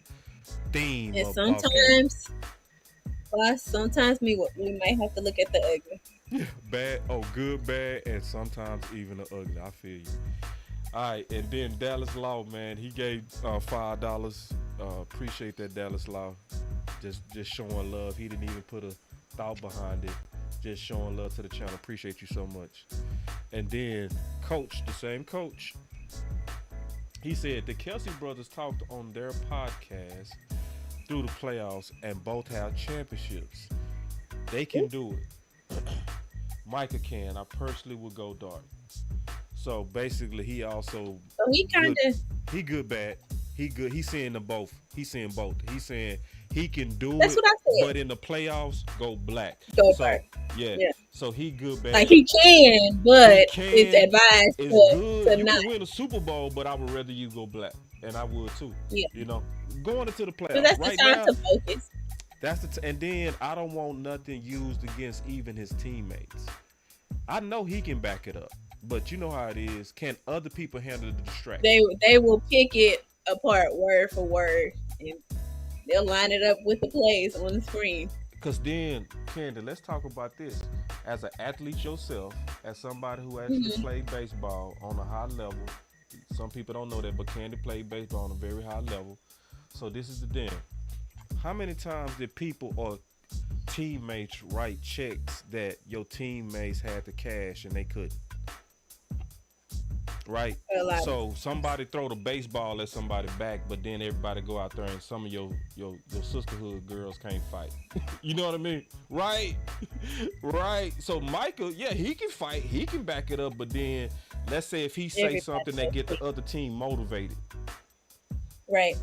theme. And sometimes we might have to look at the ugly. Bad, good, bad, and sometimes even the ugly. I feel you. All right, and then Dallas Law, man, he gave $5. Appreciate that, Dallas Law. Just showing love. He didn't even put a thought behind it. Just showing love to the channel. Appreciate you so much. And then Coach, the same Coach, he said the Kelsey brothers talked on their podcast through the playoffs and both have championships. They can do it. Micah can. I personally would go dark. So basically, he also he kind of good bad. He good. He's seeing them both. He's seeing both. He's saying he can do That's it, what I said. but in the playoffs, go black. Go so, dark. Yeah. Yeah. So he good bad. Like he can, but it's advised It's to you not. can win a Super Bowl, but I would rather you go black, and I would too. Yeah. You know, going into the playoffs. So that's right the time now, to focus. That's and then I don't want nothing used against even his teammates. I know he can back it up, but you know how it is. Can other people handle the distraction? They will pick it apart word for word, and they'll line it up with the plays on the screen. Because then, Candy, let's talk about this. As an athlete yourself, as somebody who actually played baseball on a high level, some people don't know that, but Candy played baseball on a very high level. So this is the thing. How many times did people or teammates write checks that your teammates had to cash and they couldn't? Right? So somebody throw the baseball at somebody's back, but then everybody go out there and some of your sisterhood girls can't fight. You know what I mean? Right? Right. So Michael, yeah, he can fight. He can back it up, but then let's say if he say something that get the other team motivated. Right.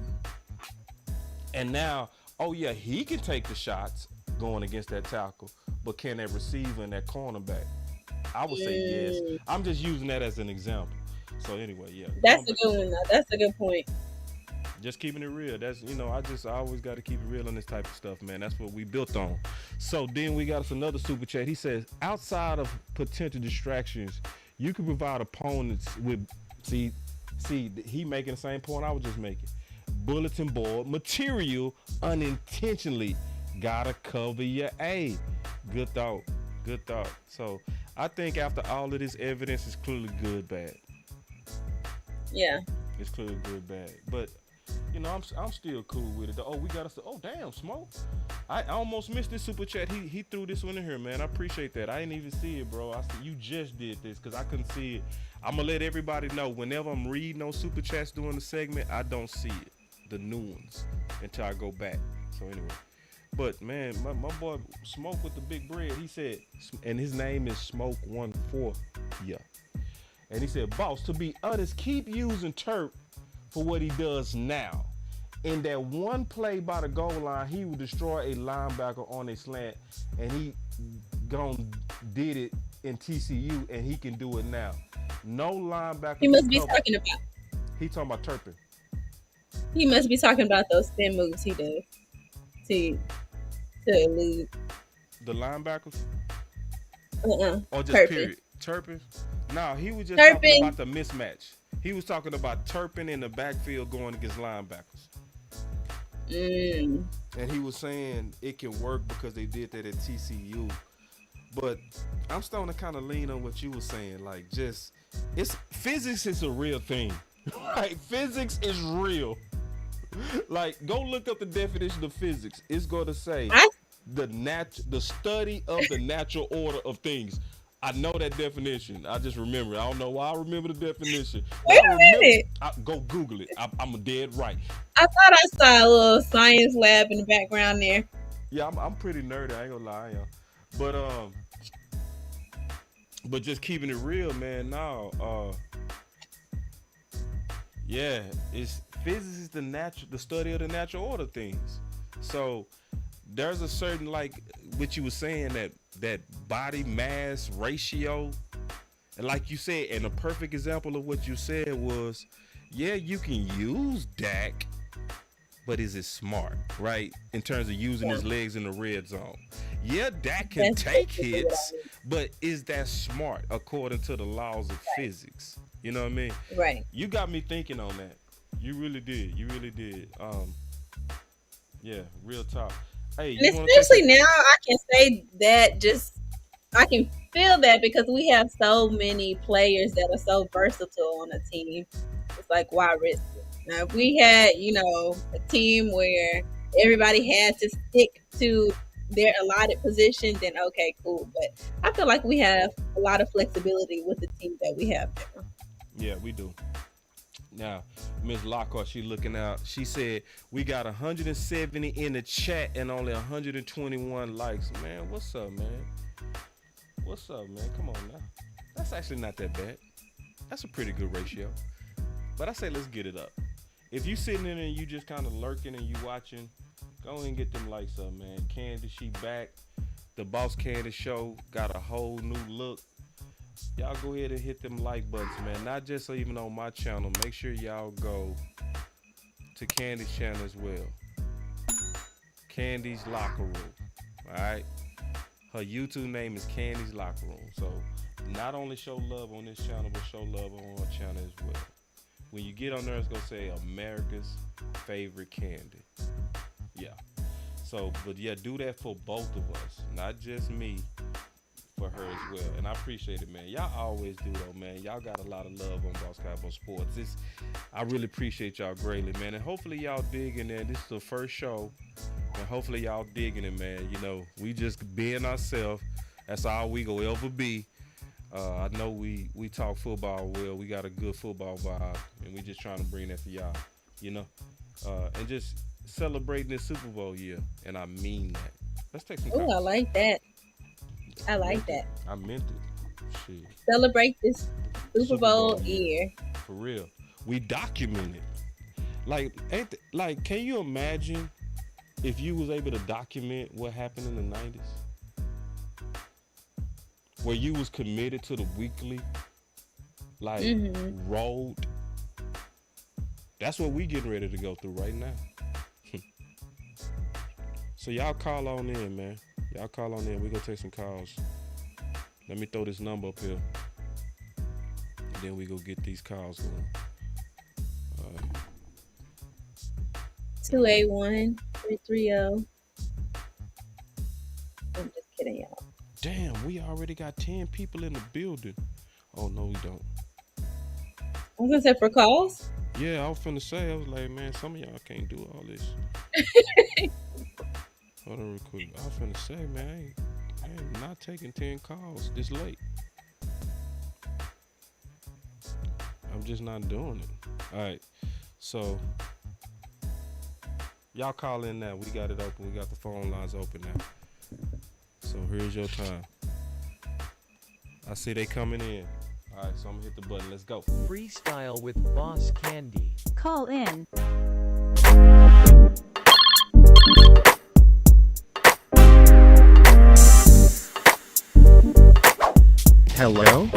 And now, oh yeah, he can take the shots going against that tackle, but can that receiver and that cornerback? I would say yes. I'm just using that as an example. So anyway, yeah. That's a good one, though. That's a good point. Just keeping it real. That's, I always got to keep it real on this type of stuff, man. That's what we built on. So then we got us another super chat. He says, outside of potential distractions, you can provide opponents with, see, he making the same point I was just making. Bulletin board material unintentionally. Gotta cover your A. Good thought. So I think after all of this evidence, it's clearly good, bad. Yeah. It's clearly good, bad. But I'm still cool with it. Oh, we got us. Oh, damn, Smoke. I almost missed this super chat. He threw this one in here, man. I appreciate that. I didn't even see it, bro. I said you just did this because I couldn't see it. I'm gonna let everybody know whenever I'm reading those super chats during the segment, I don't see it, the new ones, until I go back. So anyway. But man, my boy Smoke with the big bread, he said, and his name is Smoke14. Yeah. And he said, boss, to be honest, keep using Turp for what he does now. In that one play by the goal line, he would destroy a linebacker on a slant, and he did it in TCU, and he can do it now. No linebacker. He must be talking about. He talking about Turpin. He must be talking about those spin moves he does to elude the linebackers. Or just Turpin. Period. Turpin. No, he was just Turpin. talking about the mismatch. He was talking about Turpin in the backfield going against linebackers. And he was saying it can work because they did that at TCU. But I'm starting to kind of lean on what you were saying. Like, physics is a real thing. Right? Physics is real. Like, go look up the definition of physics. It's going to say the study of the natural order of things. I know that definition. I just remember. I don't know why I remember the definition. Wait a minute. Go Google it. I'm dead right. I thought I saw a little science lab in the background there. Yeah, I'm pretty nerdy. I ain't gonna lie, but just keeping it real, man. Now, yeah, it's physics is the study of the natural order things. So there's a certain, like what you were saying, that body mass ratio, and like you said, and a perfect example of what you said was, yeah, you can use Dak, but is it smart, right? In terms of using his legs in the red zone. Yeah, Dak can take hits, but is that smart according to the laws of physics? You know what I mean? Right. You got me thinking on that. You really did. Yeah, real talk. Hey, and especially now, I can say that I can feel that because we have so many players that are so versatile on a team. It's like, why risk it? Now, if we had, a team where everybody had to stick to their allotted position, then okay, cool. But I feel like we have a lot of flexibility with the team that we have now. Yeah, we do. Now, Ms. Lockhart, she looking out. She said, we got 170 in the chat and only 121 likes. Man, what's up, man? What's up, man? Come on now. That's actually not that bad. That's a pretty good ratio. But I say let's get it up. If you sitting in and you just kind of lurking and you watching, go ahead and get them likes up, man. Candy, she back. The Boss Candy Show got a whole new look. Y'all go ahead and hit them like buttons, man. Not just even on my channel. Make sure y'all go to Candy's channel as well. Candy's Locker Room. Alright? Her YouTube name is Candy's Locker Room. So not only show love on this channel, but show love on her channel as well. When you get on there, it's gonna say America's favorite candy. Yeah. So, but yeah, do that for both of us, not just me, for her as well. And I appreciate it, man. Y'all always do though, man. Y'all got a lot of love on Boss Cowboy Sports. I really appreciate y'all greatly, man. And hopefully y'all digging it. This is the first show, and hopefully y'all digging it, man. You know, we just being ourselves. That's all we gonna ever be. I know we talk football well. We got a good football vibe, and we just trying to bring that to y'all, you know, and just celebrating this Super Bowl year. And I mean that. Let's take some. Oh, I like that. I like that. I meant it. Shit. Celebrate this Super Bowl year. For real. We documented. Like, can you imagine if you was able to document what happened in the 90s? Where you was committed to the weekly, road. That's what we getting ready to go through right now. So y'all call on in, man. Y'all call on in. We gonna take some calls. Let me throw this number up here, and then we go get these calls going. 281-330. I'm just kidding, y'all. Damn, we already got 10 people in the building. Oh, no, we don't. I was gonna say for calls? Yeah, I was finna say, I was like, man, some of y'all can't do all this. Hold on real quick. I was finna say, man, I ain't not taking 10 calls this late. I'm just not doing it. All right, so y'all call in now. We got it open. We got the phone lines open now. So here's your time. I see they coming in. All right, so I'm gonna hit the button. Let's go. Freestyle with Boss Candy. Call in. Hello?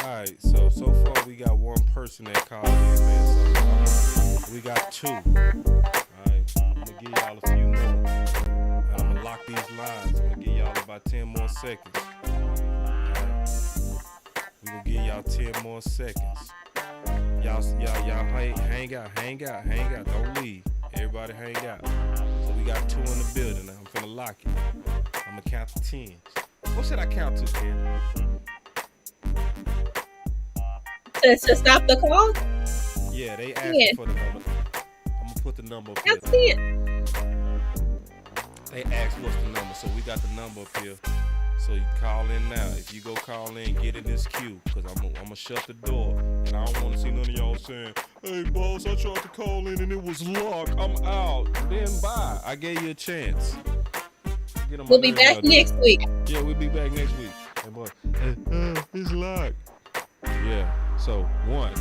All right, so far we got one person that called in, man. So we got two. All right, I'm gonna give y'all a few more. I'm gonna lock these lines. I'm gonna give y'all about 10 more seconds. We gonna give y'all 10 more seconds. Y'all hang out. Don't leave. Everybody hang out. So we got two in the building now. I'm finna lock it. I'm gonna count to 10. What should I count to, Ken? To stop the call? Yeah, they asked for the number. I'm gonna put the number up here. That's it. They asked what's the number, so we got the number up here. So you call in now. If you go call in, get in this queue, cause I'm gonna shut the door, and I don't want to see none of y'all saying, "Hey, boss, I tried to call in and it was locked. I'm out." Then bye. I gave you a chance. We'll be back next week. Yeah, we'll be back next week. Hey, boy, it's locked. Yeah. So 1,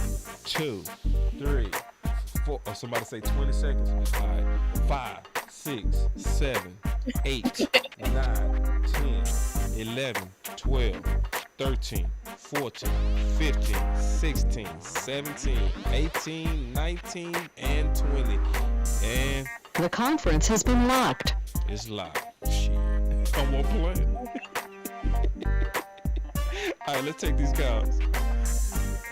2, 3, 4. Oh, somebody say 20 seconds. All right. 5, 6, 7, 8, 9, 10, 11, 12, 13, 14, 15, 16, 17, 18, 19, and 20. And The conference has been locked. it's locked. Shit. I won't play. All right, let's take these calls.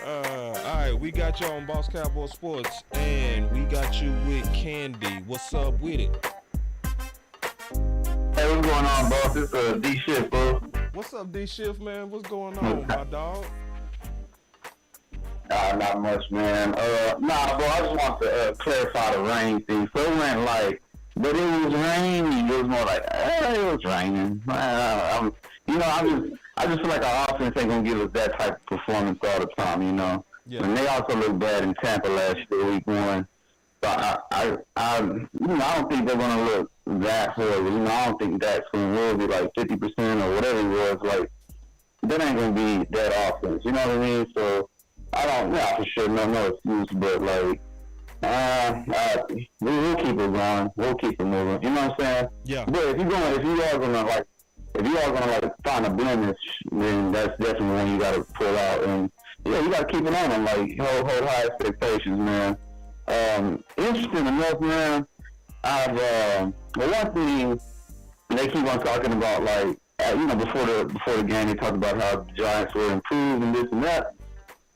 All right, we got you on Boss Cowboy Sports, and we got you with Candy. What's up with it? Hey, what's going on, boss? It's D shit, bro. What's up, D Shift, man? What's going on, my dog? Not much, man. Nah, bro, I just want to clarify the rain thing. So it went like, but it was raining. It was more like, it was raining. I just feel like our offense ain't gonna give us that type of performance all the time, you know. Yeah. And they also looked bad in Tampa last year, week 1. So I don't think they're gonna look that horrible. You know, I don't think that's gonna be like 50% or whatever it was. Like, that ain't gonna be that offense. You know what I mean? So. I don't know for sure, no excuse, but like, we'll keep it going, we'll keep it moving. You know what I'm saying? Yeah. But if you are gonna find a blemish, then that's definitely one you gotta pull out, and yeah, you gotta keep it on them, like hold high expectations, man. Interesting enough, man. One thing they keep on talking about, like, before the game, they talked about how the Giants were improved and this and that.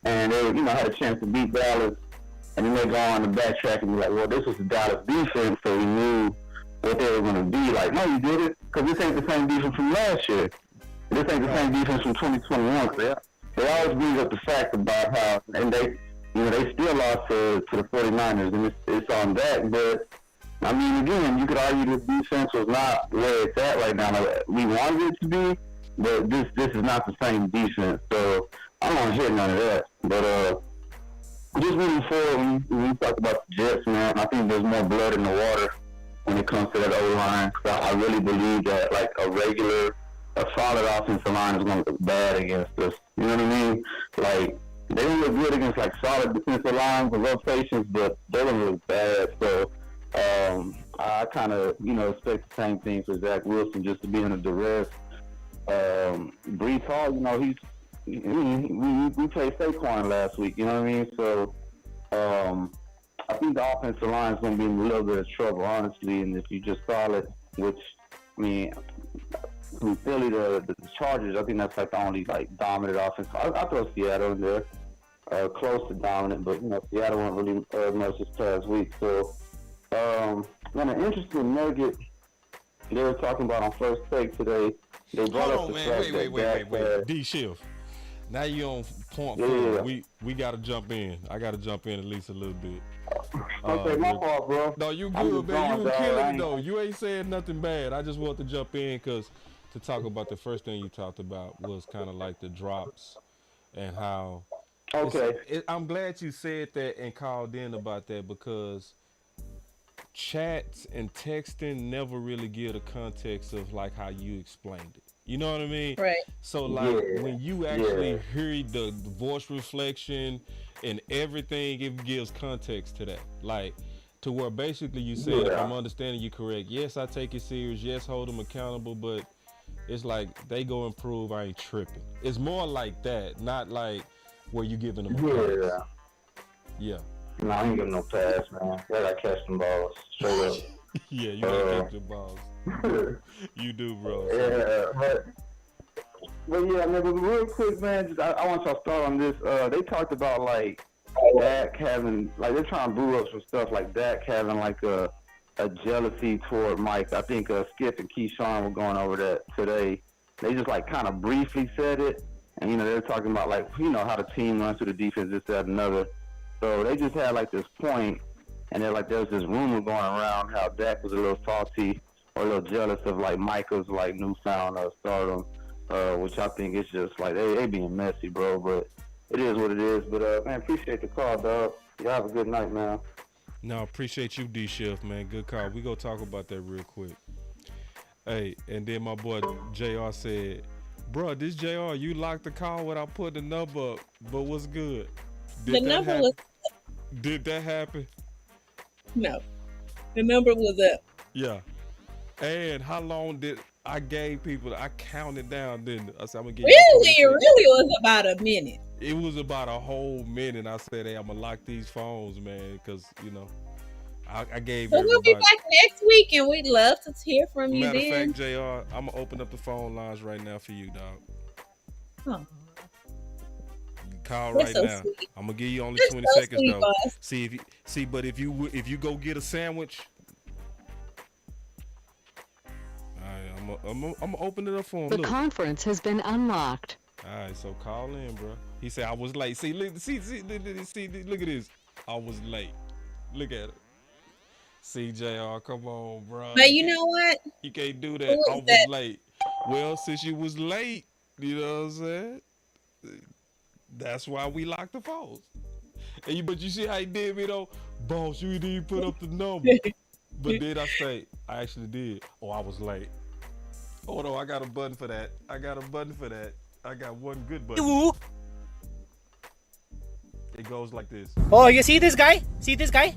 And they, had a chance to beat Dallas, and then they go on the backtrack and be like, well, this was the Dallas defense, so we knew what they were going to be. Like, no, you did it, because this ain't the same defense from last year. This ain't the same defense from 2021. So they always bring up the fact about how, and they still lost to the 49ers, and it's on that. But, I mean, again, you could argue the defense was not where it's at right now. We wanted it to be, but this is not the same defense. So I don't want to hear none of that. But just moving forward, when we talk about the Jets, man, I think there's more blood in the water when it comes to that O-line. I really believe that, like, a solid offensive line is going to look bad against us. You know what I mean? Like, they don't look good against, like, solid defensive lines and rotations, but they're going to look bad. So I kind of, expect the same thing for Zach Wilson, just to be under duress. Brees Hall, we played Saquon last week, you know what I mean? So, I think the offensive line is going to be in a little bit of trouble, honestly. And if you just solid, which, I mean, from Philly to the Chargers, I think that's like the only, like, dominant offense. I throw Seattle in there, close to dominant, but, Seattle went really much this past week. So, an interesting nugget they were talking about on First Take today. They brought up the fact that wait. D Shift. Now you on point 4. We gotta jump in. I gotta jump in at least a little bit. Okay, my fault, bro. No, you good, man. You were killing it though. You ain't saying nothing bad. I just want to jump in because to talk about the first thing you talked about was kind of like the drops and how. Okay. I'm glad you said that and called in about that because chats and texting never really give the context of like how you explained it. You know what I mean? Right. So like when you actually hear the voice reflection and everything, it gives context to that. Like to where basically you said, if I'm understanding you correct, yes, I take it serious. Yes, hold them accountable, but it's like they go improve. I ain't tripping. It's more like that, not like where you giving them a pass. Yeah. No, I ain't giving no pass, man. I gotta catch them balls straight up. Yeah, you gotta catch the balls. You do, bro. Yeah, but yeah, man. But real quick, man. I want y'all to start on this. They talked about like Dak having, like they're trying to brew up some stuff like Dak having like a jealousy toward Mike. I think Skip and Keyshawn were going over that today. They just like kind of briefly said it, and they're talking about like how the team runs through the defense, this, that, another. So they just had like this point, and they're like, there's this rumor going around how Dak was a little salty or a little jealous of like Michael's like newfound stardom, which I think is just like they being messy, bro. But it is what it is. But man, appreciate the call, dog. Y'all have a good night, man. No, appreciate you, D Shift, man. Good call. We gonna talk about that real quick. Hey, and then my boy JR said, bro, this JR, you locked the call without putting the number up, but what's good? The number was. Did that happen? No, the number was up. Yeah. And how long did I gave people? I counted down, didn't I? Said, I'm gonna get really, it really was about a minute. It was about a whole minute. I said, hey, I'm gonna lock these phones, man, because I gave. So we'll be back next week, and we'd love to hear from you. Matter of fact, JR, I'm gonna open up the phone lines right now for you, dog. Oh. Call right now. Sweet. I'm gonna give you only 20 seconds though. Boss. But if you go get a sandwich, I'm I'm gonna open it up for him. The Look. conference has been unlocked. All right, so call in, bro. He said I was late. See, look at this. I was late. Look at it. CJR, come on, bro. But you know what? You can't do that. Who I is was that? late. Well, since you was late, you know what I'm saying? That's why we locked the phones. But you see how he did me though? Boss, you didn't even put up the number. But then I say, I actually did. Oh, I was late. Oh no, I got a button for that. I got one good button. Woo. It goes like this. Oh, you see this guy? See this guy?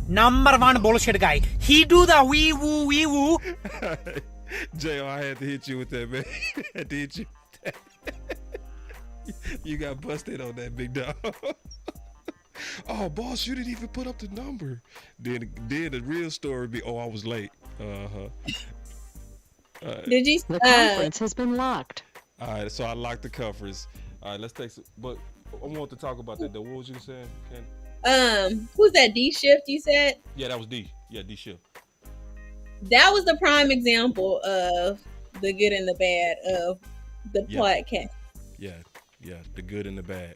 Number one bullshit guy. He do the wee woo. JR, I had to hit you with that, man. I had to hit you with that. You got busted on that, big dog. Oh, boss, you didn't even put up the number. Then the real story be, oh, I was late. Did you? The conference has been locked. All right, so I locked the conference. All right, let's take some. But I want to talk about that though. What was you saying, Ken? Who's that? D Shift? You said? Yeah, that was D. Yeah, D Shift. That was the prime example of the good and the bad of the podcast. Yeah, the good and the bad.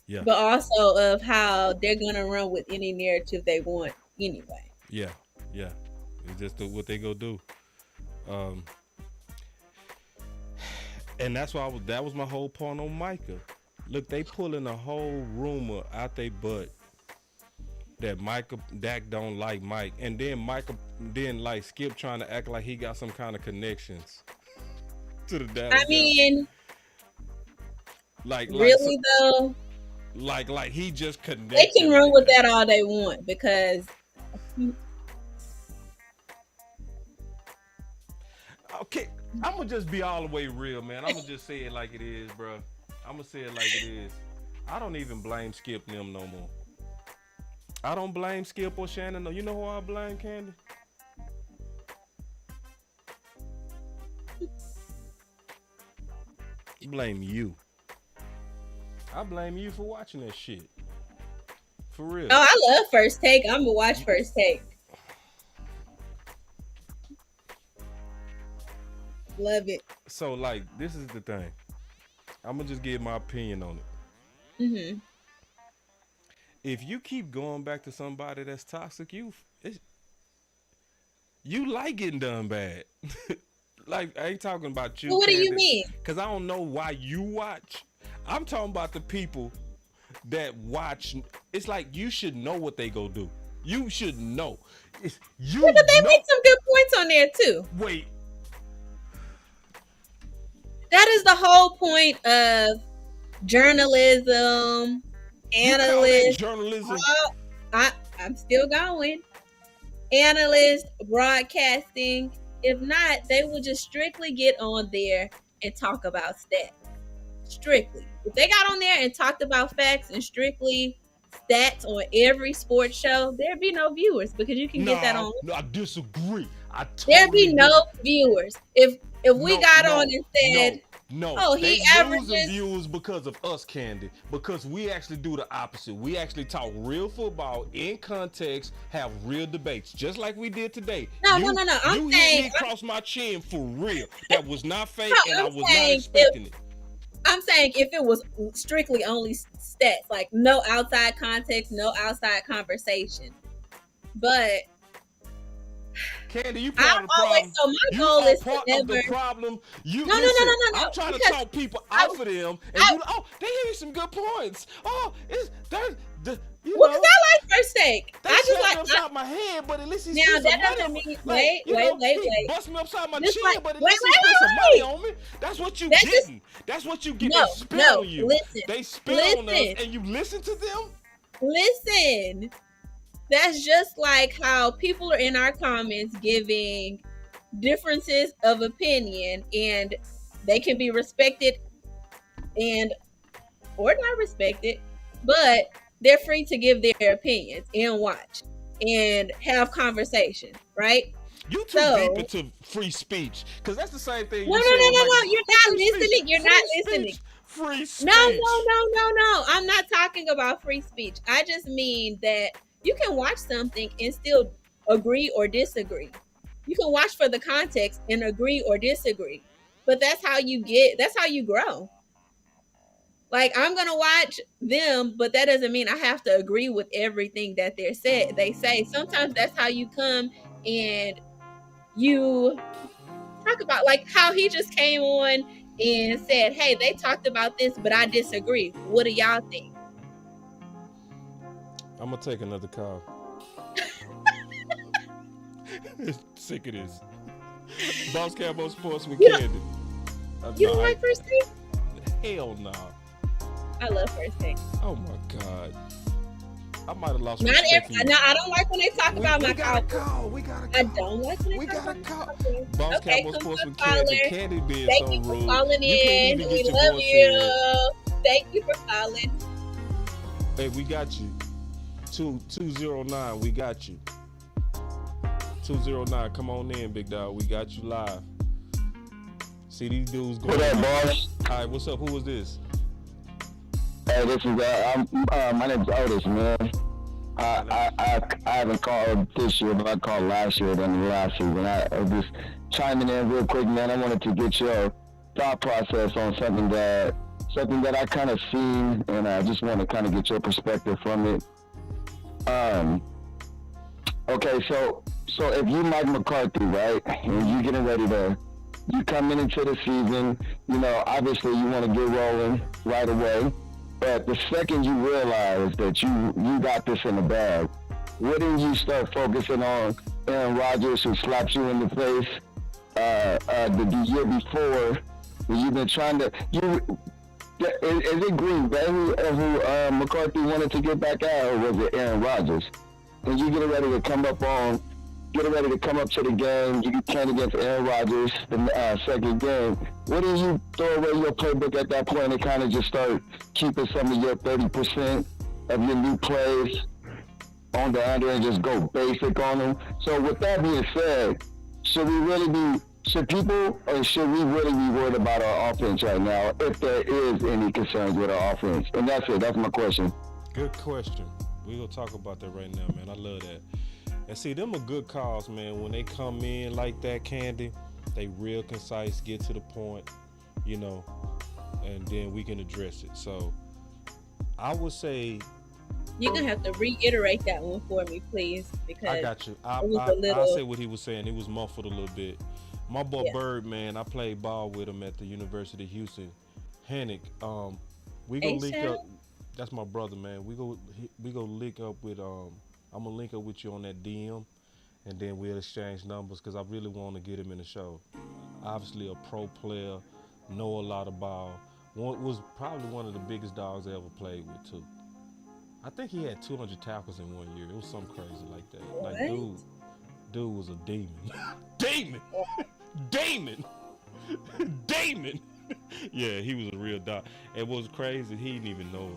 Yeah. But also of how they're gonna run with any narrative they want anyway. Yeah. It's just what they go do. And that's why that was my whole point on Micah. Look, they pulling a whole rumor out they butt that Dak don't like Mike, and then like Skip trying to act like he got some kind of connections to the Dallas. I mean, like really though, like he just connected. they can run with that all they want because. Okay, I'm gonna just be all the way real, man. I'm gonna just say it like it is, bro. I'm gonna say it like it is. I don't even blame Skip them no more. I don't blame Skip or Shannon. No, you know who I blame, Candy? Blame you. I blame you for watching that shit. For real. Oh, I love First Take. I'm gonna watch First Take. Love it. So, like, this is the thing. I'm gonna just give my opinion on it. Mm-hmm. If you keep going back to somebody that's toxic, you like getting done bad. Like, I ain't talking about you. Well, what do you mean? Because I don't know why you watch. I'm talking about the people that watch. It's like you should know what they go do. You should know. But they make some good points on there too. Wait. That is the whole point of journalism, analysts. Journalism. I'm still going. Analysts, broadcasting. If not, they will just strictly get on there and talk about stats. Strictly. If they got on there and talked about facts and strictly stats on every sports show, there'd be no viewers because you can get that on. No, I disagree. There'd be no viewers. If we got on and said, oh, he averages averages views because of us, Candy. Because we actually do the opposite. We actually talk real football in context, have real debates, just like we did today. No. You hit me across my chin for real. That was not fake, and I was not expecting it. I'm saying if it was strictly only stats, like no outside context, no outside conversation. But Candy, you part of the problem. So my goal is to never. The problem. No. I'm trying to talk people out of them, and they gave you some good points. Because I like First Take. They I just slapped like me upside my head, but at least he's now that doesn't mean wait. Bust me upside my Just chin, like, but at least he spent some money on me. That's what you getting. That's what you get. They spit on you. Listen, they spit on us, and you listen to them. Listen. That's just like how people are in our comments giving differences of opinion, and they can be respected or not respected, but they're free to give their opinions and watch and have conversation, right? You too deep into free speech, because that's the same thing. No. You're not listening. You're not listening. Free speech. No. I'm not talking about free speech. I just mean that you can watch something and still agree or disagree. You can watch for the context and agree or disagree. But that's how you grow. Like, I'm gonna watch them, but that doesn't mean I have to agree with everything that they say. Sometimes that's how you come and you talk about, like how he just came on and said, hey, they talked about this, but I disagree. What do y'all think? I'm gonna take another call. Sick of this. Boss Cabo Sports with Candy. You don't like First Take? Hell no. I love First Take. Oh my God. I might have lost No, I don't like when they talk about my call. We got a call. I don't like when they talk about call. my Boss okay, Cabo Sports with caller. Candy being Thank so you for rude. calling You in. can't even We get your love voice you. in. Thank you for calling. Hey, we got you. 209, we got you. 209, come on in, big dog. We got you live. See these dudes going. What up, boss? All right, what's up? Who was this? Hey, this is my name's Otis, man. I haven't called this year, but I called last year than the last season. I was chiming in real quick, man. I wanted to get your thought process on something that I kind of seen, and I just want to kind of get your perspective from it. Okay, so if you Mike McCarthy, right, and you getting ready to, you coming into the season, you know, obviously you want to get rolling right away. But the second you realize that you got this in the bag, wouldn't you start focusing on Aaron Rodgers, who slapped you in the face the year before? You've been trying to is it Green Bay who McCarthy wanted to get back at, or was it Aaron Rodgers? And you getting ready to come up to the game, you get 10 against Aaron Rodgers, the second game. Wouldn't you throw away your playbook at that point and kind of just start keeping some of your 30% of your new plays on the under and just go basic on them? So with that being said, should we really be worried about our offense right now, if there is any concerns with our offense? And that's it. That's my question. Good question. We're going to talk about that right now, man. I love that. And see, them are good calls, man. When they come in like that, Candy, they real concise, get to the point, you know, and then we can address it. So I would say You're going to have to reiterate that one for me, please, because I got you. I'll say what he was saying. It was muffled a little bit. My boy Bird, man, I played ball with him at the University of Houston. Hennick, we go link up. That's my brother, man. We go link up with I'm gonna link up with you on that DM, and then we'll exchange numbers, because I really want to get him in the show. Obviously a pro player, know a lot of ball. Was probably one of the biggest dogs I ever played with too. I think he had 200 tackles in 1 year. It was something crazy like that. What? Like dude was a demon. Damon. Yeah, he was a real dog. And what was crazy, he didn't even know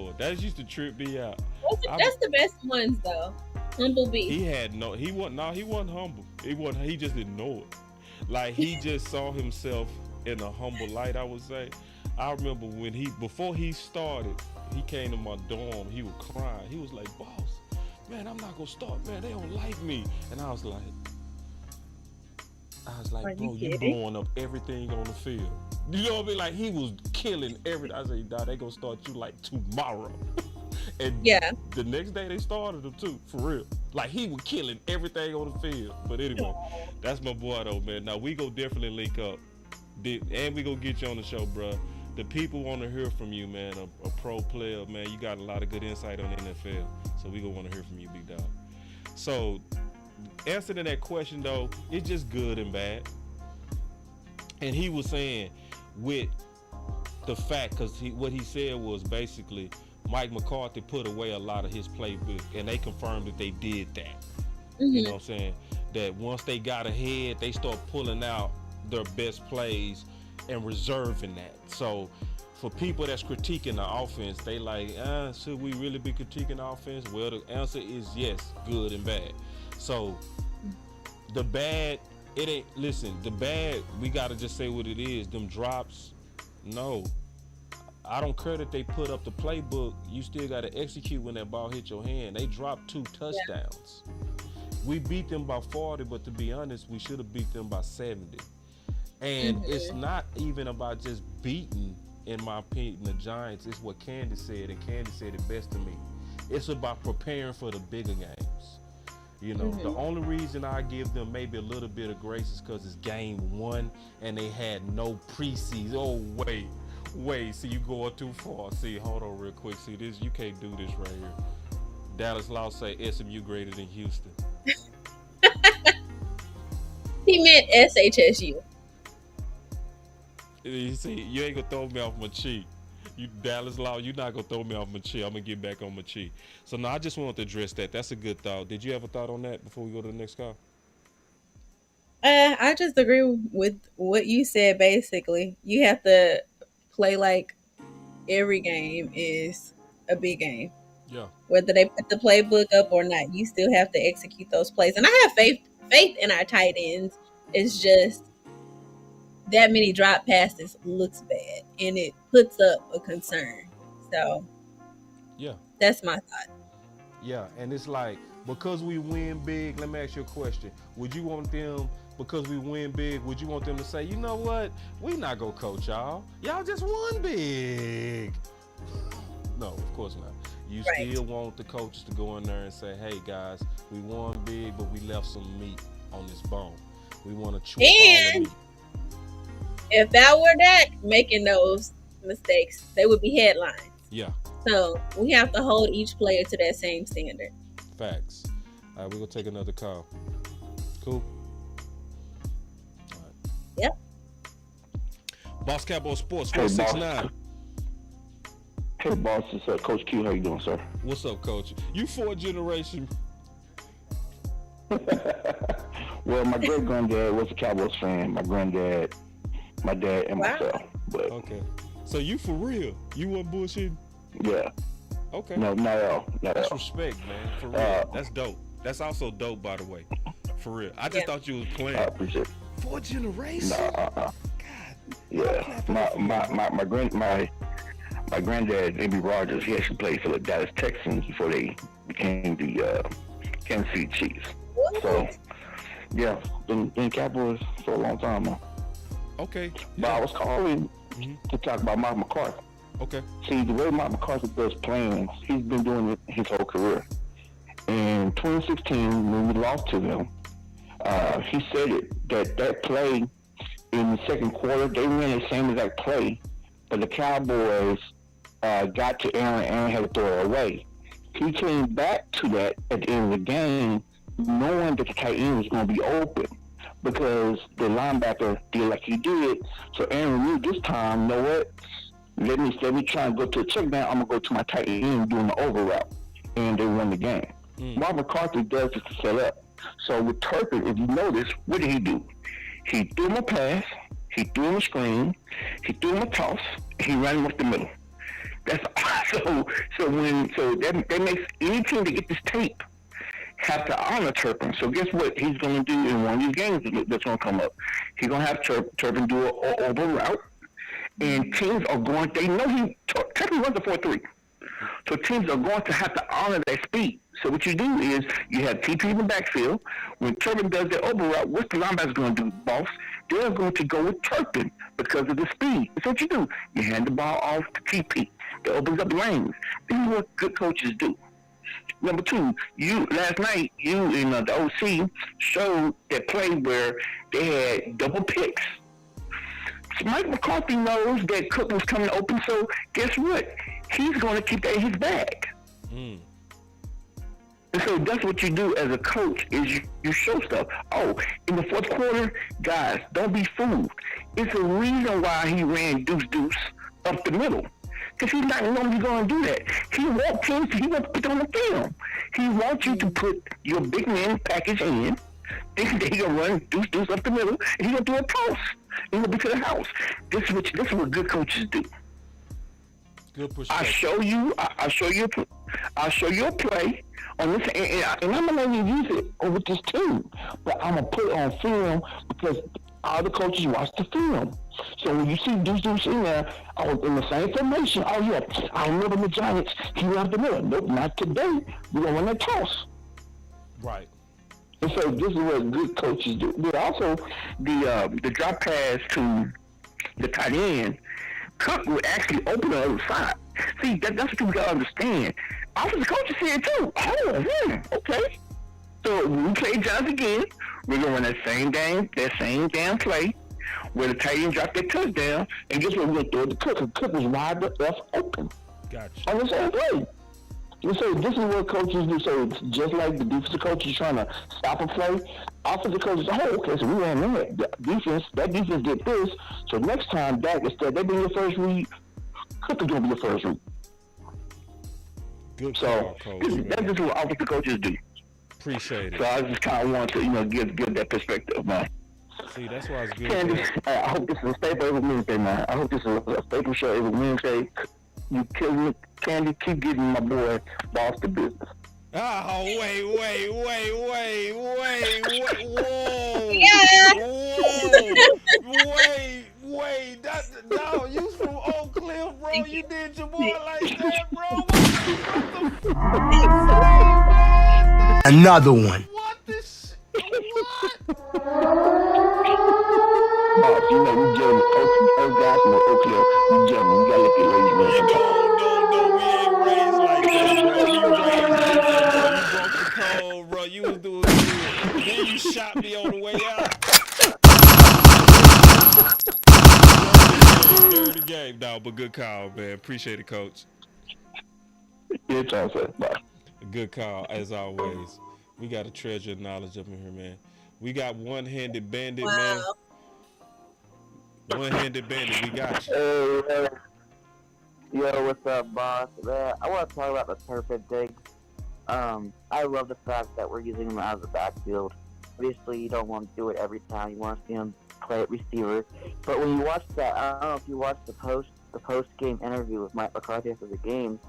it. That used to trip me out. That's the best ones, though. Humble B. He wasn't humble. He just didn't know it. Like, he just saw himself in a humble light, I would say. I remember before he started, he came to my dorm, he was crying. He was like, boss, man, I'm not gonna start, man. They don't like me. And I was like, bro, you blowing up everything on the field. You know what I mean? Like, he was killing everything. I said, nah, they gonna start you like tomorrow. And the next day they started him too, for real. Like, he was killing everything on the field. But anyway, that's my boy though, man. Now we go definitely link up, and we go get you on the show, bro. The people want to hear from you, man. A pro player, man. You got a lot of good insight on the NFL, so we gonna want to hear from you, big dog. So, answer to that question though, it's just good and bad. And he was saying with the fact, because what he said was basically Mike McCarthy put away a lot of his playbook, and they confirmed that they did that. Mm-hmm. You know what I'm saying? That once they got ahead, they start pulling out their best plays and reserving that. So for people that's critiquing the offense, they like, should we really be critiquing the offense? Well, the answer is yes, good and bad. So the bad, the bad, we gotta just say what it is. Them drops, no. I don't care that they put up the playbook. You still gotta execute when that ball hit your hand. They dropped 2 touchdowns. We beat them by 40, but to be honest, we should have beat them by 70. And it's not even about just beating, in my opinion, the Giants. It's what Candy said, and Candy said it best to me. It's about preparing for the bigger games. You know, the only reason I give them maybe a little bit of grace is because it's game 1 and they had no preseason. Oh, wait, see, you going too far. See, hold on real quick. See, this, you can't do this right here. Dallas Law say SMU greater than Houston. He meant SHSU. You see, you ain't gonna throw me off my cheek. You Dallas Law, you're not gonna throw me off my cheek. I'm gonna get back on my cheek. So no, I just wanted to address that. That's a good thought. Did you have a thought on that before we go to the next call? I just agree with what you said. Basically, you have to play like every game is a big game. Yeah. Whether they put the playbook up or not, you still have to execute those plays. And I have faith in our tight ends. It's just that many drop passes looks bad, and it puts up a concern. So, yeah, that's my thought. Yeah, and it's like, because we win big, let me ask you a question. Would you want them, because we win big, would you want them to say, you know what, we not gonna coach y'all. Y'all just won big. No, of course not. You still want the coaches to go in there and say, hey guys, we won big, but we left some meat on this bone. We want to chew all the meat. If that were that, making those mistakes, they would be headlines. Yeah. So we have to hold each player to that same standard. Facts. All right, we're going to take another call. Cool? All right. Yep. Boss Cowboy Sports 469. Hey, boss. It's Coach Q. How you doing, sir? What's up, Coach? You 4th generation. Well, my great-granddad was a Cowboys fan. My granddad, my dad, and myself. But okay. So you for real? You wasn't bullshitting? Yeah. Okay. No, not at all. That's respect, man. For real. That's dope. That's also dope, by the way. For real. I just thought you was playing. I appreciate it. 4th generation? God. Yeah. My granddad, Amy Rogers, he actually played for the Dallas Texans before they became the Kansas City Chiefs. So, yeah, been Cowboys for a long time now. Okay. But I was calling to talk about Mike McCarthy. Okay. See, the way Mike McCarthy does playing, he's been doing it his whole career. In 2016, when we lost to them, he said it, that play in the second quarter, they ran the same exact play, but the Cowboys got to Aaron. Aaron had to throw it away. He came back to that at the end of the game, knowing that the tight end was going to be open because the linebacker did like he did. So Aaron knew this time, you know what? Let me try and go to a check down. I'm going to go to my tight end doing the over route. And they won the game. Mark McCarthy does this to set up. So with Turpin, if you notice, what did he do? He threw him a pass, he threw him a screen, he threw him a toss, he ran him up the middle. That's so that makes any team to get this tape have to honor Turpin. So guess what he's going to do in one of these games that's going to come up? He's going to have Turpin do an over route, and teams are going. They know Turpin runs a 4-3, so teams are going to have to honor that speed. So what you do is you have TP in the backfield. When Turpin does that over route, what's the linebacker going to do, boss? They're going to go with Turpin because of the speed. That's what you do. You hand the ball off to TP. It opens up lanes. This is what good coaches do. Number two, last night, you in the OC showed that play where they had double picks. So Mike McCarthy knows that Cook was coming open, so guess what? He's going to keep that in his bag. And so that's what you do as a coach is you show stuff. Oh, in the fourth quarter, guys, don't be fooled. It's a reason why he ran deuce up the middle. Because he's not normally going to do that. He wants to put on the film. He wants you to put your big man package in, thinking that he's going to run deuce up the middle, and he's going to do a toss. He's going to be to the house. This is what good coaches do. Good perspective. I'll show you a play on this, and I'm gonna let you use it with this team. But I'm gonna put it on film because all the coaches watch the film. So when you see deuce in there, in the same formation, oh yeah, I remember the Giants. He left the middle. Nope, not today. We're gonna run that toss. Right. And so this is what good coaches do. But also the drop pass to the tight end, Cook would actually open the other side. See, that's what people gotta understand. Offensive coaches see it too. Oh, okay. So when we play Giants again, we're gonna run that same damn play, where the tight end dropped that touchdown, and guess what? We're gonna throw it to Cook. And Cook was wide the F open. Gotcha. On the same play. And so this is what coaches do. So it's just like the defensive coach is trying to stop a play. Offensive coaches, okay, so we ran that. That defense did this. So next time back, instead they be your first read, Cook is gonna be your first read. Good call, coach. That's just what offensive coaches do. Appreciate it. So I just kind of want to, give that perspective, man. See, that's why it's good. Candy, I hope this is a staple every Wednesday, man. I hope this is a staple show every Wednesday. You kill me, Candy. Keep giving my boy Boss the business. Oh, wait, whoa. Yeah. Whoa, wait, no, you from Oak Cliff, bro. You did your boy like that, bro. Another one. What this? What? Boss, we gentlemen. Those guys from Oak Cliff, we gentlemen. We gotta let the ladies know. No, we ain't raised like that, bro. We raised different, bro. You broke the code, bro. You was doing good. Then you shot me on the way out. Dirty game, dog, but good call, man. Appreciate it, coach. Good time, sir. Bye. Good call, as always. We got a treasure of knowledge up in here, man. We got one-handed bandit, man. One-handed bandit, we got you. Hey, yo, what's up, boss? Man, I want to talk about the Turpin thing. I love the fact that we're using him out of the backfield. Obviously, you don't want to do it every time. You want to see him play at receiver. But when you watch that, I don't know if you watched the post-game interview with Mike McCarthy after the game,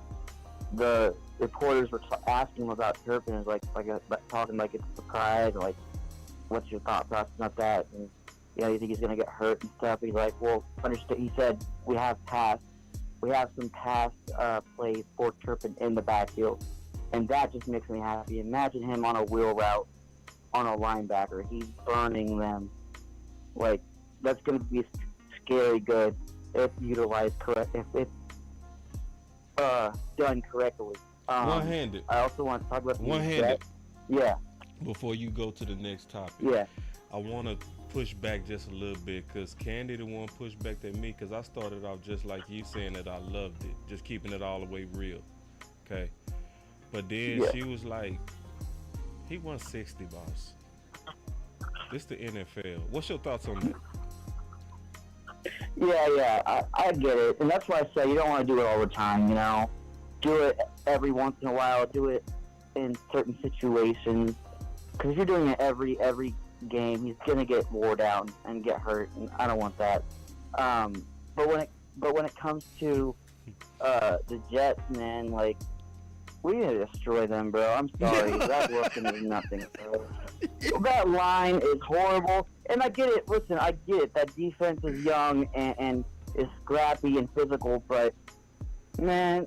the reporters were asking him about Turpin, talking like it's surprise, like, what's your thought process about that? And, you think he's going to get hurt and stuff? He's like, well, understood. He said, we have some pass plays for Turpin in the backfield. And that just makes me happy. Imagine him on a wheel route on a linebacker. He's burning them. Like, that's going to be scary good if utilized correct, if done correctly. One-handed. I also want to talk about one-handed. Yeah. Before you go to the next topic. Yeah. I want to push back just a little bit because Candy the one pushed back at me because I started off just like you saying that I loved it, just keeping it all the way real. Okay. But then she was like, he won 60, boss. This the NFL. What's your thoughts on that? Yeah, I get it. And that's why I say you don't want to do it all the time, Do it every once in a while. Do it in certain situations. Because if you're doing it every game, he's going to get wore down and get hurt, and I don't want that. But when it comes to the Jets, man, like, we need to destroy them, bro. I'm sorry. That Wilson is nothing, bro. That line is horrible. And I get it. Listen, I get it. That defense is young and is scrappy and physical, but, man,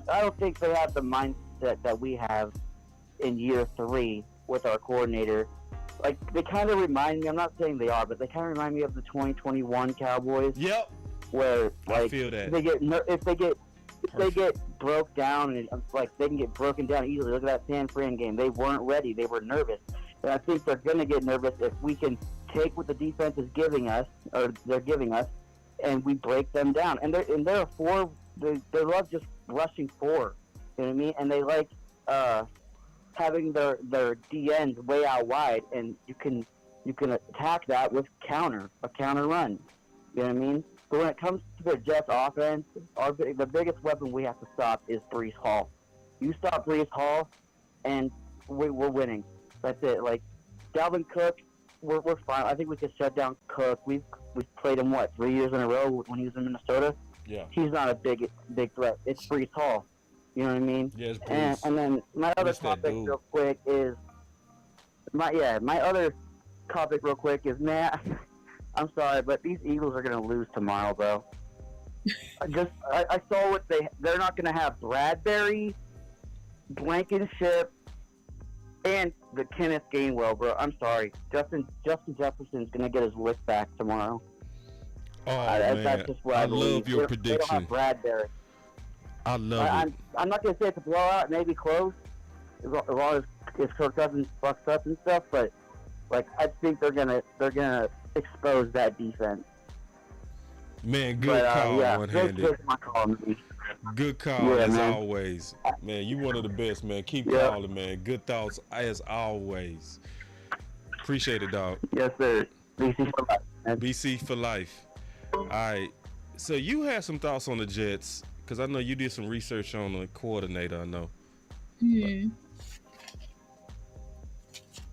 I don't think they have the mindset that we have in year 3 with our coordinator. Like, they kind of remind me, I'm not saying they are, but they kind of remind me of the 2021 Cowboys. Yep. Where, like, I feel that. If they get broke down, and like they can get broken down easily. Look at that San Fran game. They weren't ready. They were nervous. And I think they're going to get nervous if we can take what the defense is giving us, or they're giving us, and we break them down. And they're a 4. They love just rushing 4. You know what I mean? And they like having their DNs way out wide, and you can attack that with a counter run. You know what I mean? But when it comes to the Jets offense, the biggest weapon we have to stop is Breece Hall. You stop Breece Hall, and we're winning. That's it. Like, Dalvin Cook, we're fine. I think we could shut down Cook. We've played him, 3 years in a row when he was in Minnesota? Yeah. He's not a big threat. It's Breece Hall. You know what I mean? Yes, Breece. And then my other topic real quick is man, I'm sorry, but these Eagles are going to lose tomorrow, bro. I saw what they're not going to have Bradbury, Blankenship, And the Kenneth Gainwell, bro. I'm sorry. Justin Jefferson's gonna get his lift back tomorrow. Oh man, That's just what I believe. love your They don't prediction. have Bradbury. I love it. I'm not gonna say it's a blowout. Maybe close, as long as if Kirk Cousins fucks up and stuff. But like, I think they're gonna expose that defense. Man, good call, yeah, one-handed. Drake's my call. Good call as man. always. Man, you one of the best, man. Keep calling, man. Good thoughts as always. Appreciate it, dog. Yes, sir. BC for life, man. BC for life. All right. So you had some thoughts on the Jets, because I know you did some research on the coordinator, I know. You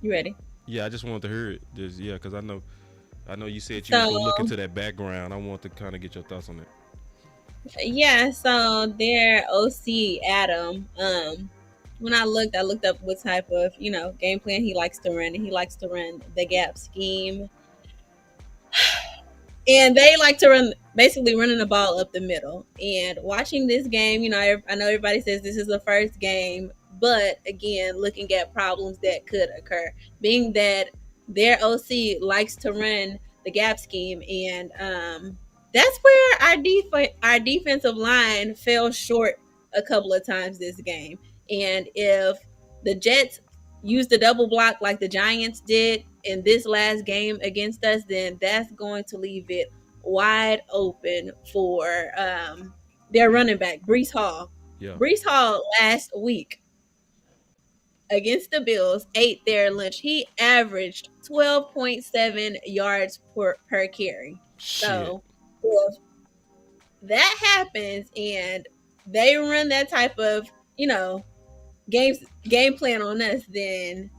ready? Yeah, I just wanted to hear it. Because I know you said you was going to look into that background. I want to kind of get your thoughts on it. Yeah, so their OC Adam, when I looked up what type of, game plan he likes to run, and he likes to run the gap scheme. And they like to run, basically running the ball up the middle. And watching this game, I know everybody says this is the first game, but again, looking at problems that could occur, being that their OC likes to run the gap scheme, and that's where our defensive line fell short a couple of times this game. And if the Jets use the double block like the Giants did in this last game against us, then that's going to leave it wide open for their running back, Breece Hall. Yeah. Breece Hall last week against the Bills ate their lunch. He averaged 12.7 yards per carry. Shit. So if that happens and they run that type of, game plan on us, then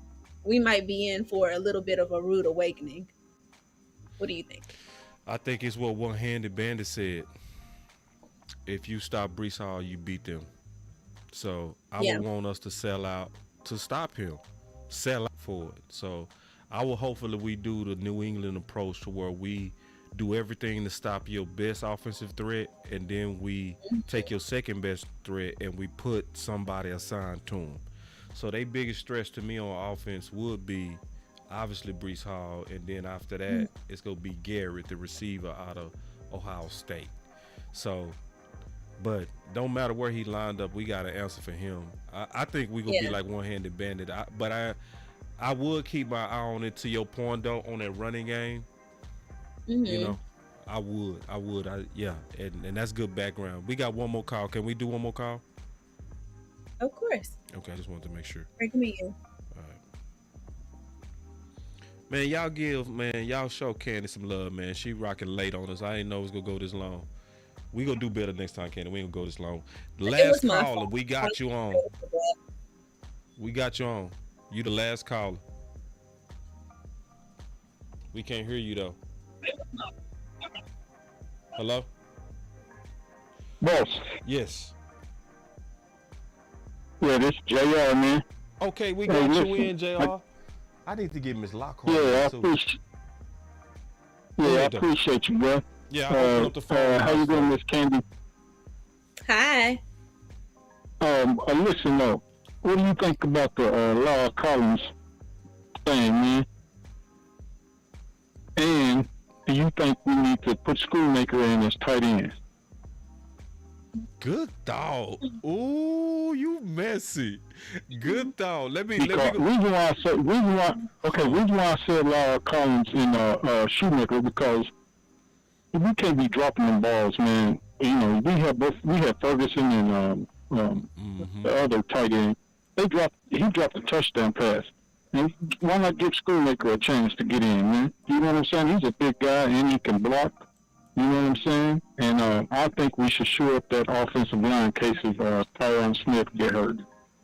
we might be in for a little bit of a rude awakening. What do you think? I think it's what One-Handed Bandit said. If you stop Breece Hall, you beat them. So I would want us to sell out to stop him. Sell out for it. So I will hopefully we do the New England approach to where we do everything to stop your best offensive threat, and then we take your second best threat and we put somebody assigned to them. So their biggest stress to me on offense would be obviously Breece Hall, and then after that it's gonna be Garrett, the receiver out of Ohio State. So, but don't matter where he lined up, we got an answer for him. I think we gonna be like One-Handed Bandit. But I would keep my eye on it, to your point though, on that running game. I would. And that's good background. We got one more call. Can we do one more call? Of course. Okay, I just wanted to make sure. Great to meet you. All right. Man, y'all show Candy some love, man. She rocking late on us. I didn't know it was gonna go this long. We gonna do better next time, Candy. We ain't gonna go this long. The last caller, we got you on. You the last caller. We can't hear you though. Hello? Boss. Yes. Yeah, this JR, man. Okay, we got you in, JR. I need to get Miss Lockhart. Yeah, I appreciate you, bro. Yeah, I opened up the phone. How you doing, Miss Candy? Hi. Listen, though. What do you think about the Laura Collins thing, man? And do you think we need to put Schoolmaker in as tight end? Good dog. Ooh, you messy. Good dog. Let me go. Reason why I said Laura Collins and Shoemaker, because we can't be dropping them balls, man. We have Ferguson and the other tight end. He dropped a touchdown pass. And why not give Schoolmaker a chance to get in, man? You know what I'm saying? He's a big guy and he can block. You know what I'm saying? And I think we should shore up that offensive line in case of Tyron Smith get hurt.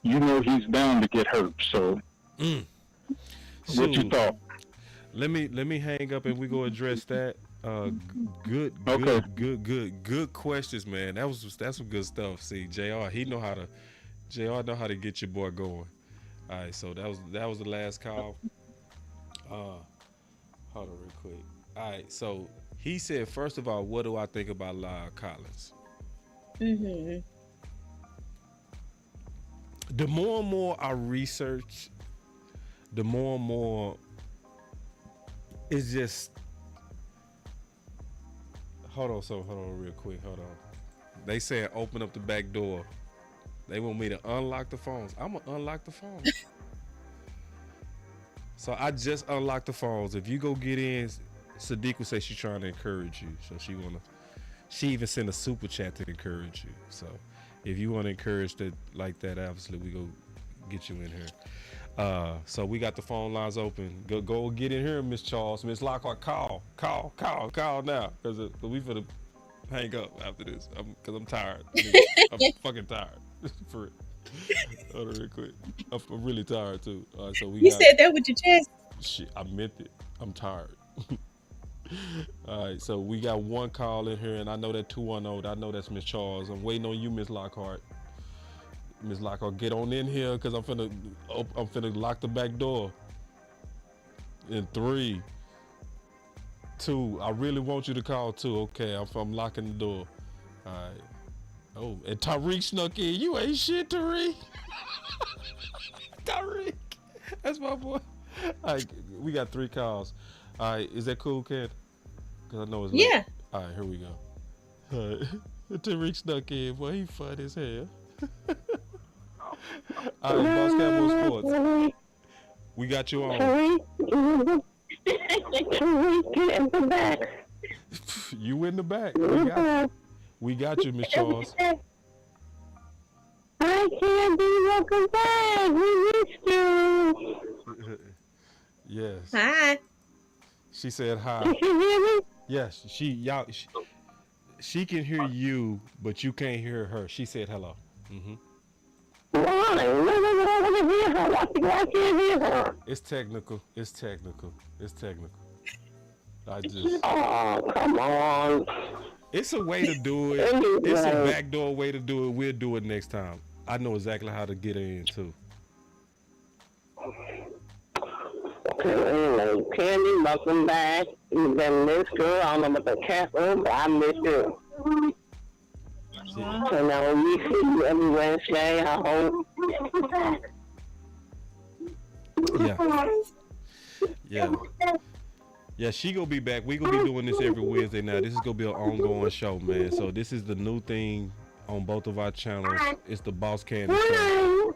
You know he's bound to get hurt. So, what you thought? Let me hang up and we go address that. Good questions, man. That's some good stuff. See, JR know how to get your boy going. All right, so that was the last call. Hold on real quick. All right, so he said, first of all, what do I think about Lyle Collins? The more and more I research the more and more it's just. Hold on real quick. Hold on. They said open up the back door. They want me to unlock the phones. I'm gonna unlock the phones. So I just unlocked the phones. If you go get in, Sadiq would say she's trying to encourage you. So she even sent a super chat to encourage you. So if you want to encourage that like that, obviously we go get you in here. So we got the phone lines open. Go get in here, Miss Charles. Miss Lockhart, call now. Cause we finna hang up after this. Cause I'm tired. I'm fucking tired. For it. Hold on real quick. I'm really tired too. So You said that with your chest. Shit, I meant it. I'm tired. All right, so we got one call in here, and I know that 210. I know that's Miss Charles. I'm waiting on you, Miss Lockhart. Miss Lockhart, get on in here, cause I'm finna lock the back door. In 3, 2. I really want you to call too. Okay, I'm locking the door. All right. Oh, and Tariq snuck in. You ain't shit, Tariq. Tariq, that's my boy. All right, we got 3 calls. All right, is that cool, kid? Cause I know it's late. Yeah. All right, here we go. All right, Tariq snuck in. Boy, he fun as hell. All right, Boss Camo Sports. We got you on. You in the back. We got you, Miss Charles. I can't be welcome back. We missed you. Yes. Hi. She said hi. Can you hear me? Yes, she can hear you, but you can't hear her. She said hello. Mm-hmm. I can't hear her. It's technical. I just. Oh, come on. It's a way to do it. It's a backdoor way to do it. We'll do it next time. I know exactly how to get in too. Anyway, Candy, welcome back. You've been missed, girl. I don't know about the cat room, but I missed you. So now we see you every Wednesday, I hope. Yeah, she gonna be back. We gonna be doing this every Wednesday now. This is gonna be an ongoing show, man. So this is the new thing on both of our channels. It's the Boss Candy Show.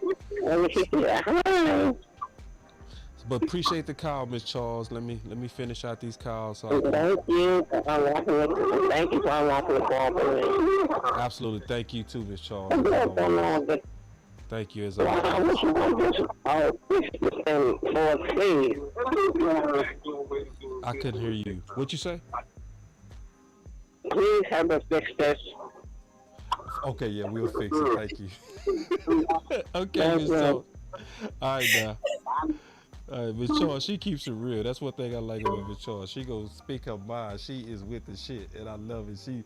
But appreciate the call, Miss Charles. Let me finish out these calls. So Thank you. Thank you for unlocking the call. Absolutely. Thank you too, Miss Charles. Thank you as I always. wish you would just I couldn't hear you. What'd you say? Please have us fix this. Okay, yeah, we'll fix it. Thank you. Okay, Miss Charles. All right, now. All right, Miss Charles, she keeps it real. That's one thing I like about Miss Charles. She goes speak her mind. She is with the shit, and I love it. She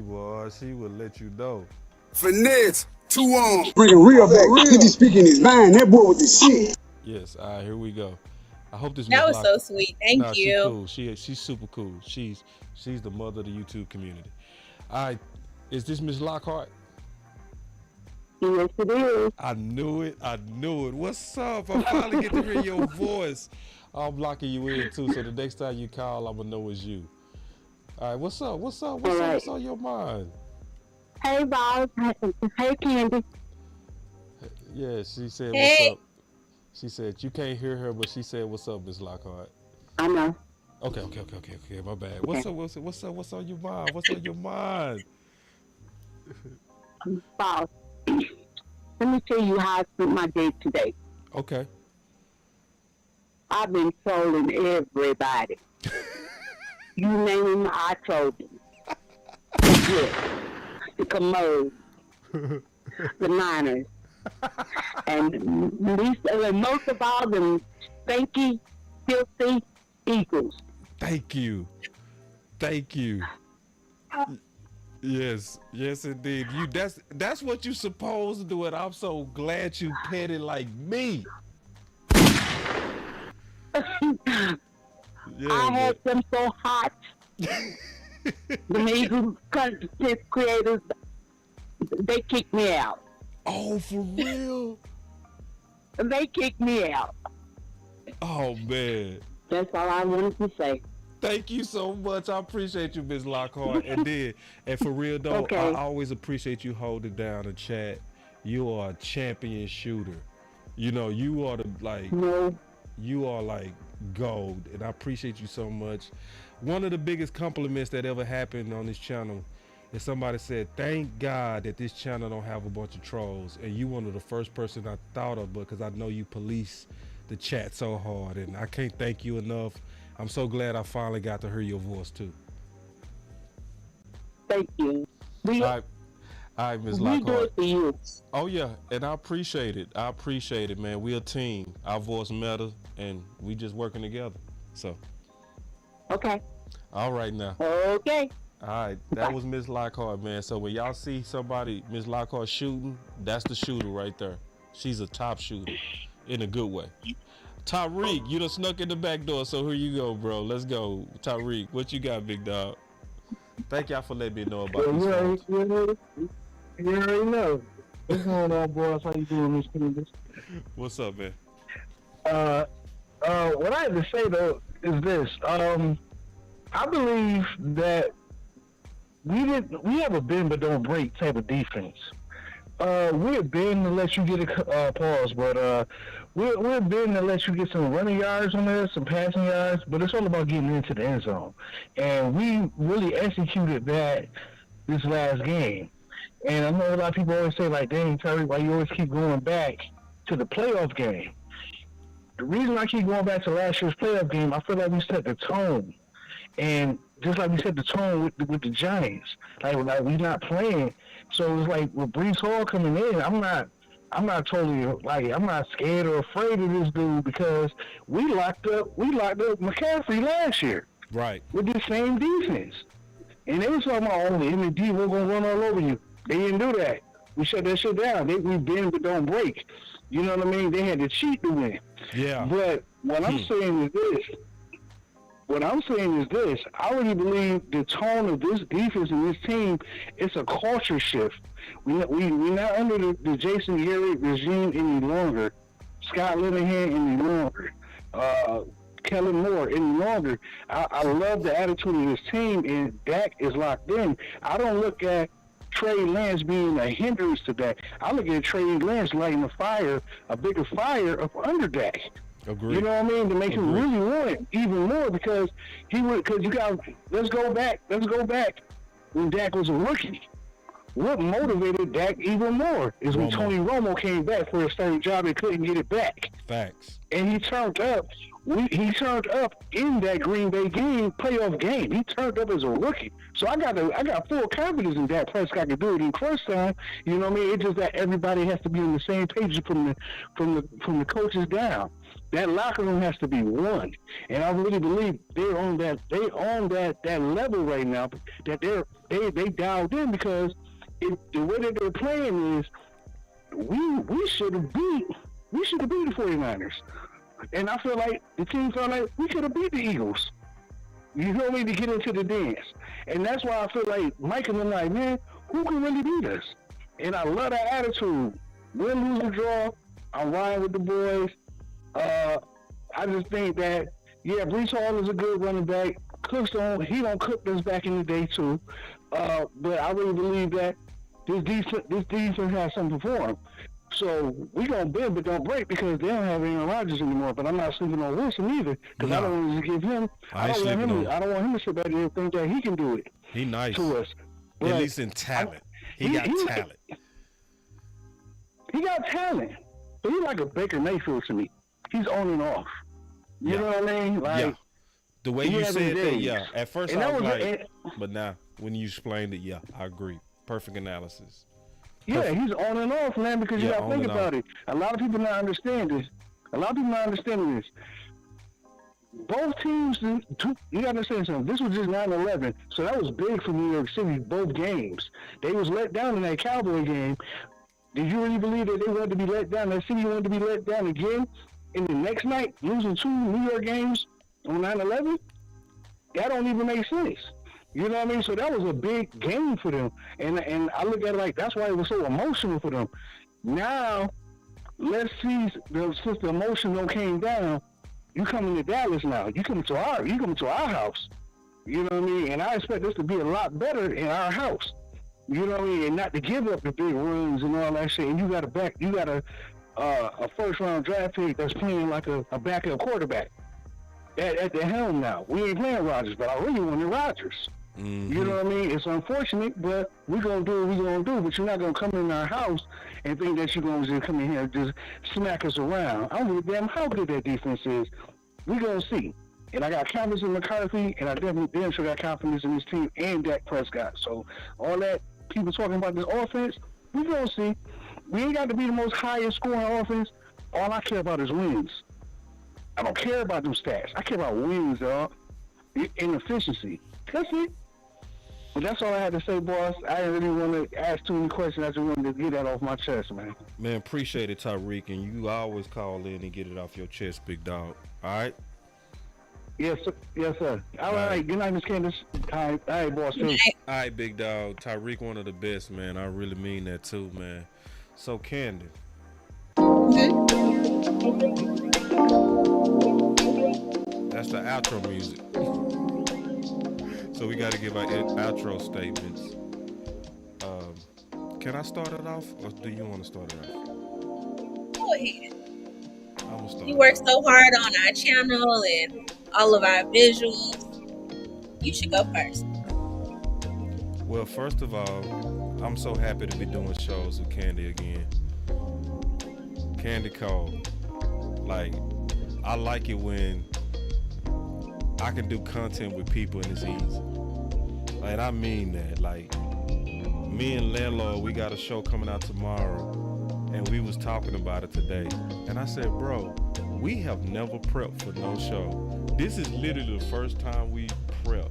will let you know. Finesse, 2 on. Bringing real back. 50 speaking his mind. That boy with the shit. Yes, all right, here we go. I hope this. That was so sweet. Thank you. She's cool. She's super cool. She's the mother of the YouTube community. All right, is this Miss Lockhart? Yes, it is. I knew it. What's up? I finally get to hear your voice. I'm blocking you in too, so the next time you call, I'm gonna know it's you. All right, what's up? What's on your mind? Hey, Bob. Hey, Candy. Yeah, she said, hey. What's up? She said, you can't hear her, but she said, what's up, Miss Lockhart? I know. Okay, my bad. What's up? What's on your mind? What's on your mind? Bob, let me tell you how I spent my day today. Okay. I've been trolling everybody. You name them, I trolled them. The Commode, the Niners, and most of all, them stanky, filthy Eagles. Thank you. Yes, indeed. That's what you supposed to do, and I'm so glad you petty like me. Yeah, I had them so hot. The Eagle content creators, they kicked me out. Oh, for real? They kicked me out. Oh man. That's all I wanted to say. Thank you so much. I appreciate you, Ms. Lockhart. And for real though, Okay. I always appreciate you holding down the chat. You are a champion shooter. You know, you are you are like gold, and I appreciate you so much. One of the biggest compliments that ever happened on this channel is somebody said, "Thank God that this channel don't have a bunch of trolls." And you one of the first person I thought of, because I know you police the chat so hard, and I can't thank you enough. I'm so glad I finally got to hear your voice too. Thank you. All right, Ms. We do Lockhart. it for you. Oh yeah, and I appreciate it. I appreciate it, man. We're a team. Our voice matters, and we just working together. So. Okay. All right now. Okay. All right, that was Ms. Lockhart, man. So when y'all see somebody, Ms. Lockhart shooting, that's the shooter right there. She's a top shooter, in a good way. Tyreek, you done snuck in the back door, so here you go, bro. Let's go. Tyreek, what you got, big dog? Thank y'all for letting me know about this. You already know. What's going on, boys? How you doing, Miss Candace? What's up, man? What I have to say though is this. I believe that we have a bend but don't break type of defense. We're bend to let you get a pause, but we're bend to let you get some running yards on there, some passing yards, but it's all about getting into the end zone. And we really executed that this last game. And I know a lot of people always say, like, dang, Terry, why you always keep going back to the playoff game? The reason I keep going back to last year's playoff game, I feel like we set the tone. And just like we set the tone with the Giants, like we're not playing. So it's like with Brees Hall coming in, I'm not totally like I'm not scared or afraid of this dude, because we locked up McCaffrey last year, right, with the same defense. And they was talking about, oh, the M&D, we're gonna run all over you. They didn't do that. We shut that shit down. We bend but don't break. You know what I mean? They had to cheat to win. Yeah. But what I'm saying is this. I really believe the tone of this defense and this team, it's a culture shift. We're not under the Jason Garrett regime any longer, Scott Linehan any longer, Kellen Moore any longer. I love the attitude of this team, and Dak is locked in. I don't look at Trey Lance being a hindrance to Dak. I look at Trey Lance lighting a bigger fire up under Dak. Agreed. You know what I mean? To make him really want it even more, because let's go back when Dak was a rookie. What motivated Dak even more is when Tony Romo came back for his third job and couldn't get it back. Facts. And he turned up. He turned up in that Green Bay game, playoff game. He turned up as a rookie. So I got full confidence in Dak Prescott could do it in crunch time. You know what I mean? It's just that everybody has to be on the same page from the coaches down. That locker room has to be one, and I really believe they're on that level right now. That they dialed in, because the way that they're playing is we should have beat the 49ers, and I feel like the team felt like we could have beat the Eagles. You know me, to get into the dance, and that's why I feel like Mike and them like, man, who can really beat us? And I love that attitude. Win, lose, or draw, I'm riding with the boys. I just think that, yeah, Brees Hall is a good running back. He don't cook us back in the day too. But I really believe that this defense has something for him. So we gonna bend but don't break, because they don't have Aaron Rodgers anymore. But I'm not sleeping on Wilson either, because I don't want to give him. I don't want him to sit back there and think that he can do it. He nice to us. At least in talent. He got talent. He got talent. But he's like a Baker Mayfield to me. He's on and off. You know what I mean? Like, the way you said that, at first I was like, but now when you explained it, I agree. Perfect analysis. Yeah, he's on and off, man, because you gotta think about it. A lot of people not understand this. Both teams, you gotta understand something. This was just 9/11, so that was big for New York City, both games. They was let down in that Cowboy game. Did you really believe that they wanted to be let down? That city wanted to be let down again in the next night, losing 2 New York games on 9/11? That don't even make sense. You know what I mean? So that was a big game for them. And I look at it like, that's why it was so emotional for them. Now, let's see, since the emotion came down, You coming to Dallas now. You coming to our house. You know what I mean? And I expect this to be a lot better in our house. You know what I mean? And not to give up the big runs and all that shit. And you got a first round draft pick that's playing like a backup quarterback at the helm now. We ain't playing Rodgers, but I really wanted Rodgers. Mm-hmm. You know what I mean? It's unfortunate, but we're going to do what we're going to do. But you're not going to come in our house and think that you're going to just come in here and just smack us around. I don't give a damn how good that defense is. We're going to see. And I got confidence in McCarthy, and I definitely damn sure got confidence in this team and Dak Prescott. So all that people talking about this offense, we're going to see. We ain't got to be the most highest scoring offense. All I care about is wins. I don't care about them stats. I care about wins, dog, and efficiency. That's it. But that's all I had to say, boss. I didn't really want to ask too many questions. I just wanted to get that off my chest, man. Man, appreciate it, Tyreek. And you always call in and get it off your chest, big dog. All right? Yes, sir. Yes, sir. All right. Good night, Miss Candace. All right, boss. Too. All right, big dog. Tyreek, one of the best, man. I really mean that, too, man. So, Candace. That's the outro music. So we got to give our outro statements. Can I start it off, or do you want to start it off? Go ahead. You work so hard on our channel and all of our visuals. You should go first. Well, first of all, I'm so happy to be doing shows with Candy again. Candy called. Like, I like it when I can do content with people and it's easy. Like, I mean that. Like, me and Landlord, we got a show coming out tomorrow, and we was talking about it today. And I said, bro, we have never prepped for no show. This is literally the first time we prep.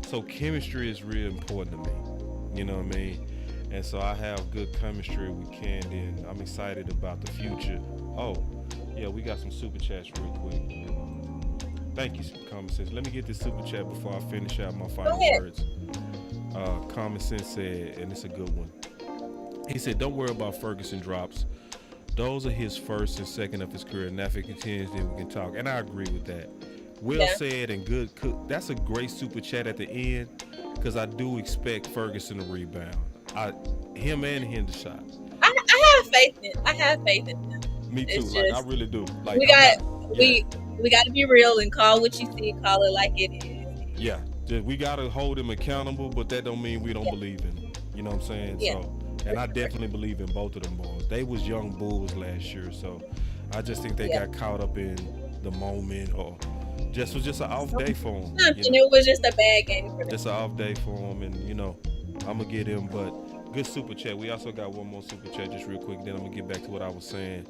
So chemistry is real important to me. You know what I mean? And so I have good chemistry with Candy, and I'm excited about the future. Oh, yeah, we got some super chats real quick. Thank you, Common Sense. Let me get this super chat before I finish out my final words. Common Sense said, and it's a good one. He said, don't worry about Ferguson drops. Those are his first and second of his career. And if it continues, then we can talk. And I agree with that. Well said and good cook. That's a great super chat at the end, because I do expect Ferguson to rebound. Him and Hendershot. I have faith in. I have faith in him. Me too. Like, I really do. Like, we got to be real and call what you see. Call it like it is. Yeah, we got to hold him accountable, but that don't mean we don't believe in him. You know what I'm saying? Yeah. So, and I definitely believe in both of them boys. They was young bulls last year, so I just think they got caught up in the moment, or was just an off day for them. It was just a bad game for them. Just an off day for them, and I'm gonna get him. But good super chat. We also got one more super chat, just real quick. Then I'm gonna get back to what I was saying.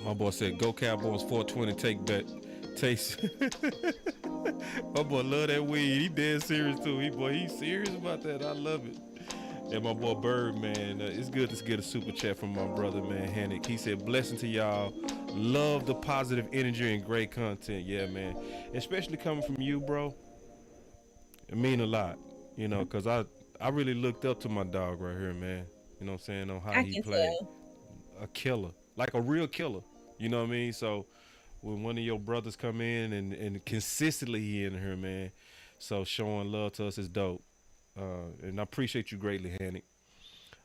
My boy said, "Go Cowboys 420 take bet." Taste. My boy love that weed. He dead serious too. He's serious about that. I love it. And my boy Bird, man, it's good to get a super chat from my brother, man, Hannick. He said, blessing to y'all. Love the positive energy and great content. Yeah, man. Especially coming from you, bro. It mean a lot, because I really looked up to my dog right here, man. You know what I'm saying? On how he played. A killer. Like a real killer. You know what I mean? So when one of your brothers come in and consistently he in here, man. So showing love to us is dope. And I appreciate you greatly, Hannick.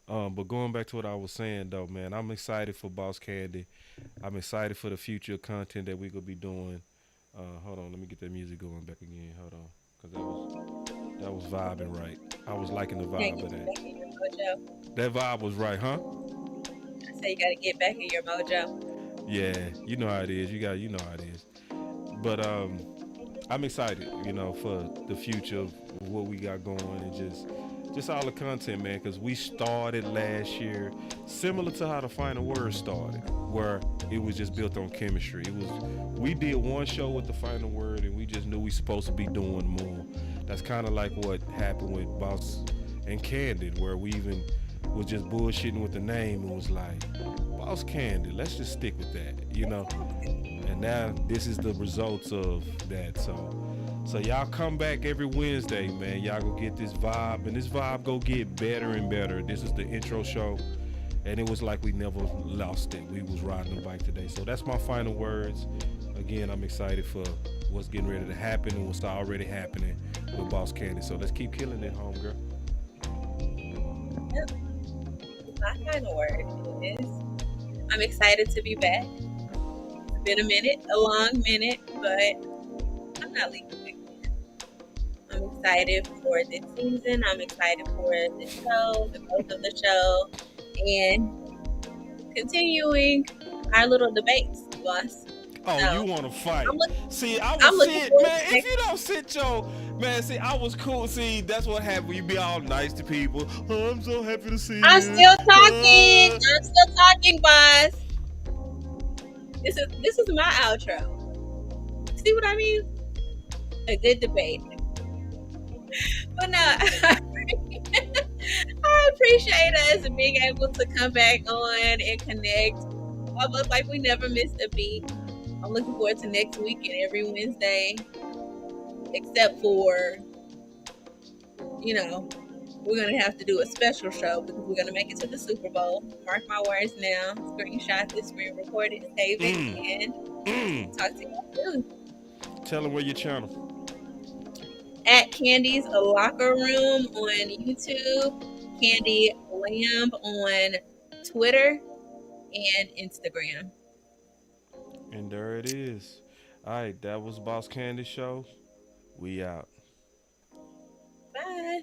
But going back to what I was saying, though, man, I'm excited for Boss Candy. I'm excited for the future content that we're going to be doing. Hold on, let me get that music going back again. Hold on, because that was vibing right. I was liking the vibe of that. That vibe was right, huh? I say you got to get back in your mojo. Yeah, you know how it is. You know how it is. But I'm excited, for the future of what we got going, and just all the content, man, because we started last year similar to how the Final Word started, where it was just built on chemistry. We did one show with the Final Word, and we just knew we supposed to be doing more. That's kind of like what happened with Boss and Candid, where we even was just bullshitting with the name and was like, Boss Candid, let's just stick with that, And now this is the results of that. So y'all come back every Wednesday, man. Y'all go get this vibe, and this vibe go get better and better. This is the intro show, and it was like we never lost it. We was riding the bike today. So that's my final words. Again, I'm excited for what's getting ready to happen and what's already happening with Boss Candy. So let's keep killing it, homegirl. Yep. My final word is I'm excited to be back. It's been a minute, a long minute, but I'm not leaving again. I'm excited for this season. I'm excited for the show, the growth of the show, and continuing our little debates, boss. Oh, So, you want to fight? See, I I'm was looking sit, forward man. to If you don't sit your man, see, I was cool. See, that's what happened. You be all nice to people. Oh, I'm so happy to see I'm you. still talking. I'm still talking, boss. This is my outro. See what I mean? A good debate. But no, I appreciate us being able to come back on and connect. Almost like we never missed a beat. I'm looking forward to next week and every Wednesday, except for, we're going to have to do a special show because we're going to make it to the Super Bowl. Mark my words now. Screenshot this, screen record it, save it, and talk to you soon. Tell them where your channel. At Candy's Locker Room on YouTube, Candy Lamb on Twitter and Instagram. And there it is. All right, that was Boss Candy Show. We out. Bye.